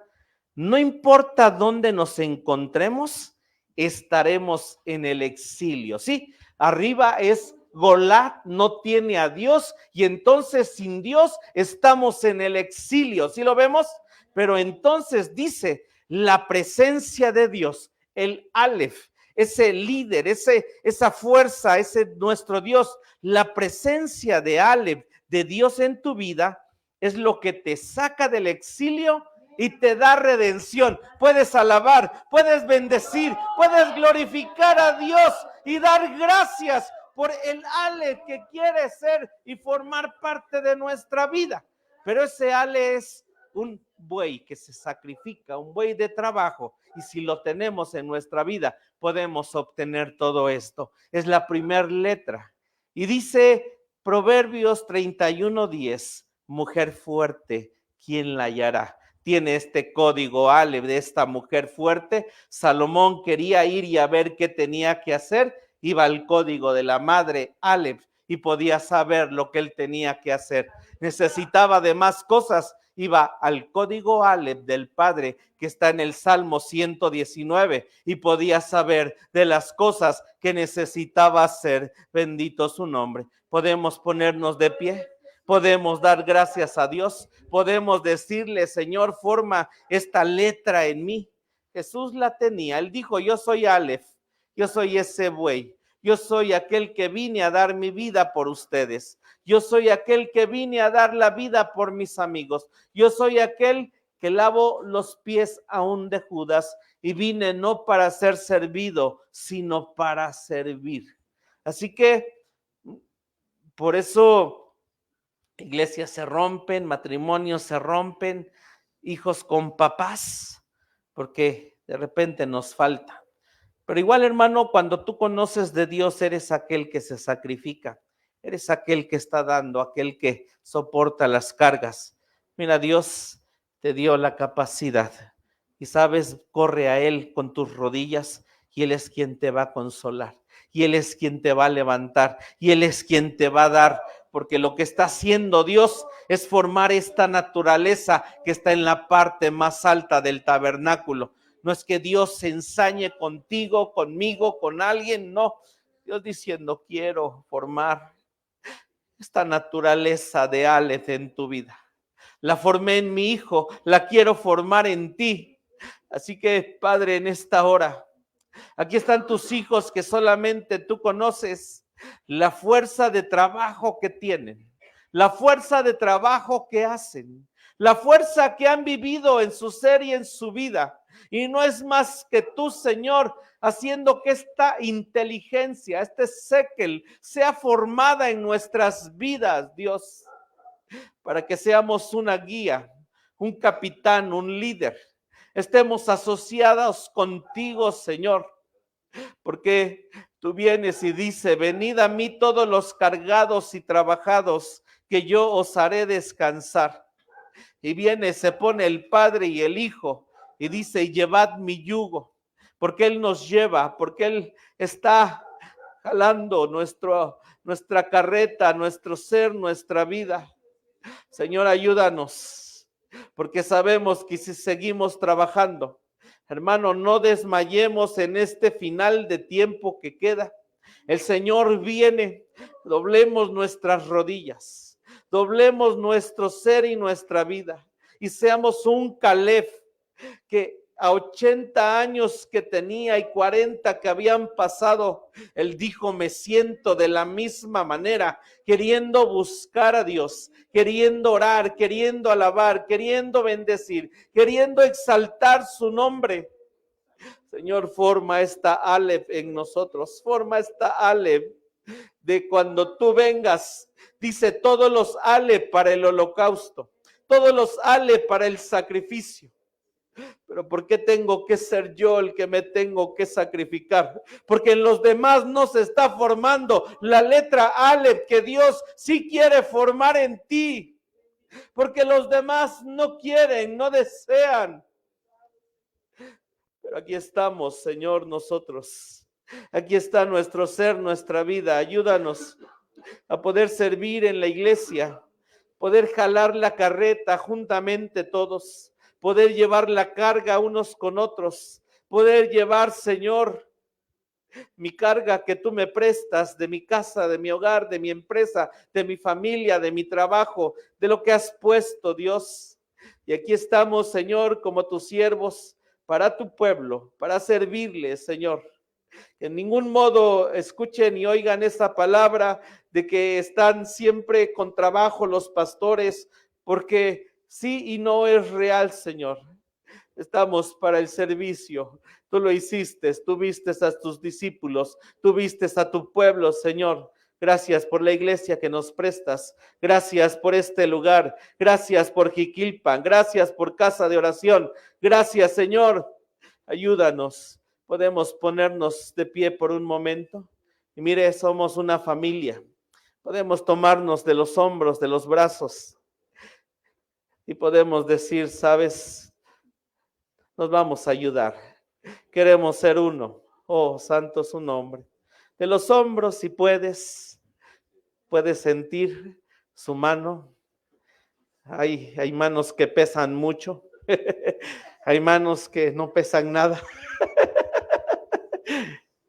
no importa dónde nos encontremos, estaremos en el exilio. Sí, arriba es Golat, no tiene a Dios, y entonces sin Dios estamos en el exilio. ¿Sí lo vemos? Pero entonces dice, la presencia de Dios, el Aleph, ese líder, esa fuerza, ese nuestro Dios, la presencia de Aleph, de Dios en tu vida, es lo que te saca del exilio y te da redención. Puedes alabar, puedes bendecir, puedes glorificar a Dios y dar gracias por el Ale que quiere ser y formar parte de nuestra vida. Pero ese Ale es un buey que se sacrifica, un buey de trabajo, y si lo tenemos en nuestra vida, podemos obtener todo esto. Es la primera letra. Y dice Proverbios 31:10, mujer fuerte, ¿quién la hallará? Tiene este código Aleph de esta mujer fuerte. Salomón quería ir y a ver qué tenía que hacer, iba al código de la madre Aleph y podía saber lo que él tenía que hacer. Necesitaba de más cosas, iba al código Aleph del Padre que está en el Salmo 119 y podía saber de las cosas que necesitaba hacer. Bendito su nombre. Podemos ponernos de pie. Podemos dar gracias a Dios, podemos decirle, Señor, forma esta letra en mí. Jesús la tenía, él dijo, yo soy Aleph, yo soy ese buey, yo soy aquel que vine a dar mi vida por ustedes, yo soy aquel que vine a dar la vida por mis amigos, yo soy aquel que lavo los pies aún de Judas y vine no para ser servido, sino para servir. Así que, por eso iglesias se rompen, matrimonios se rompen, hijos con papás, porque de repente nos falta. Pero igual, hermano, cuando tú conoces de Dios, eres aquel que se sacrifica, eres aquel que está dando, aquel que soporta las cargas. Mira, Dios te dio la capacidad y sabes, corre a Él con tus rodillas y Él es quien te va a consolar, y Él es quien te va a levantar, y Él es quien te va a dar, porque lo que está haciendo Dios es formar esta naturaleza que está en la parte más alta del tabernáculo. No es que Dios se ensañe contigo, conmigo, con alguien, no. Dios diciendo, quiero formar esta naturaleza de Aleph en tu vida. La formé en mi hijo, la quiero formar en ti. Así que, Padre, en esta hora, aquí están tus hijos que solamente tú conoces la fuerza de trabajo que tienen, la fuerza de trabajo que hacen, la fuerza que han vivido en su ser y en su vida. Y no es más que tú, Señor, haciendo que esta inteligencia, este séquel, sea formada en nuestras vidas, Dios, para que seamos una guía, un capitán, un líder. Estemos asociados contigo, Señor, porque tú vienes y dices, venid a mí todos los cargados y trabajados, que yo os haré descansar. Y viene, se pone el Padre y el Hijo y dice, llevad mi yugo, porque Él nos lleva, porque Él está jalando nuestra carreta, nuestro ser, nuestra vida. Señor, ayúdanos, porque sabemos que si seguimos trabajando, hermano, no desmayemos en este final de tiempo que queda. El Señor viene, doblemos nuestras rodillas, doblemos nuestro ser y nuestra vida, y seamos un Caleb que a 80 años que tenía y 40 que habían pasado, él dijo, me siento de la misma manera, queriendo buscar a Dios, queriendo orar, queriendo alabar, queriendo bendecir, queriendo exaltar su nombre. Señor, forma esta Aleph en nosotros, forma esta Aleph de cuando tú vengas. Dice, todos los Aleph para el holocausto, todos los Aleph para el sacrificio. Pero ¿por qué tengo que ser yo el que me tengo que sacrificar? Porque en los demás no se está formando la letra Aleph que Dios sí quiere formar en ti. Porque los demás no quieren, no desean. Pero aquí estamos, Señor, nosotros. Aquí está nuestro ser, nuestra vida. Ayúdanos a poder servir en la iglesia, poder jalar la carreta juntamente todos, poder llevar la carga unos con otros, poder llevar, Señor, mi carga que tú me prestas de mi casa, de mi hogar, de mi empresa, de mi familia, de mi trabajo, de lo que has puesto, Dios. Y aquí estamos, Señor, como tus siervos, para tu pueblo, para servirle, Señor. En ningún modo escuchen y oigan esta palabra de que están siempre con trabajo los pastores, porque sí y no es real, Señor. Estamos para el servicio. Tú lo hiciste, tú vistes a tus discípulos, tú vistes a tu pueblo, Señor. Gracias por la iglesia que nos prestas. Gracias por este lugar. Gracias por Jiquilpan. Gracias por Casa de Oración. Gracias, Señor. Ayúdanos. Podemos ponernos de pie por un momento. Y mire, somos una familia. Podemos tomarnos de los hombros, de los brazos. Y podemos decir, ¿sabes? Nos vamos a ayudar. Queremos ser uno. Oh, santo su nombre. De los hombros, si puedes sentir su mano. Hay manos que pesan mucho. Hay manos que no pesan nada.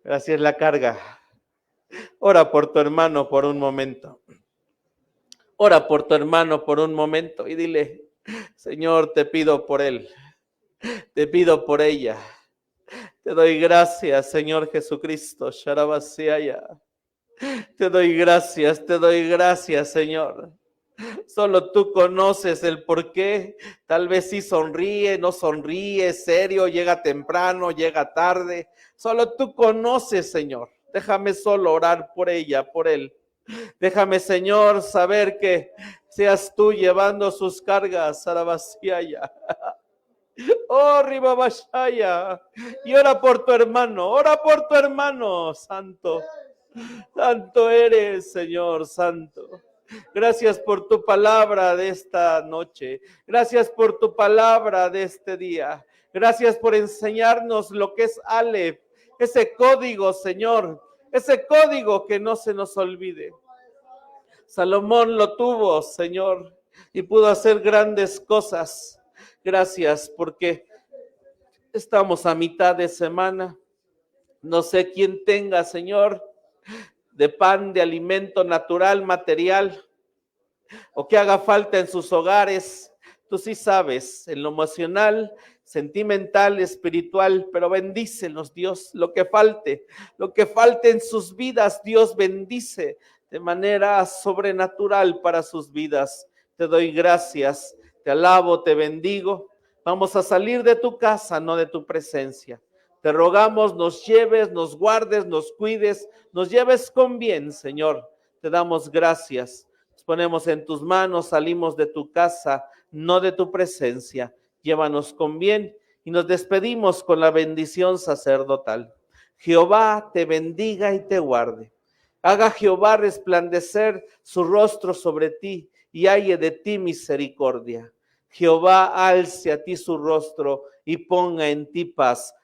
Así es la carga. Ora por tu hermano por un momento. Ora por tu hermano por un momento y dile, Señor, te pido por él. Te pido por ella. Te doy gracias, Señor Jesucristo. Sharabasiaya. Te doy gracias, Señor. Solo tú conoces el por qué. Tal vez sí sonríe, no sonríe, serio, llega temprano, llega tarde. Solo tú conoces, Señor. Déjame solo orar por ella, por él. Déjame, Señor, saber que seas tú llevando sus cargas a la vacía. Oh, Ribabashaya. Y ora por tu hermano, santo. Santo eres, Señor, santo. Gracias por tu palabra de esta noche. Gracias por tu palabra de este día. Gracias por enseñarnos lo que es Aleph, ese código, Señor, ese código que no se nos olvide. Salomón lo tuvo, Señor, y pudo hacer grandes cosas. Gracias porque estamos a mitad de semana. No sé quién tenga, Señor, de pan, de alimento natural, material, o que haga falta en sus hogares. Tú sí sabes, en lo emocional, sentimental, espiritual, pero bendícelos, Dios, lo que falte en sus vidas, Dios bendice de manera sobrenatural para sus vidas. Te doy gracias, te alabo, te bendigo. Vamos a salir de tu casa, no de tu presencia. Te rogamos, nos lleves, nos guardes, nos cuides, nos lleves con bien, Señor. Te damos gracias. Nos ponemos en tus manos, salimos de tu casa, no de tu presencia. Llévanos con bien y nos despedimos con la bendición sacerdotal. Jehová te bendiga y te guarde. Haga Jehová resplandecer su rostro sobre ti y halle de ti misericordia. Jehová alce a ti su rostro y ponga en ti paz.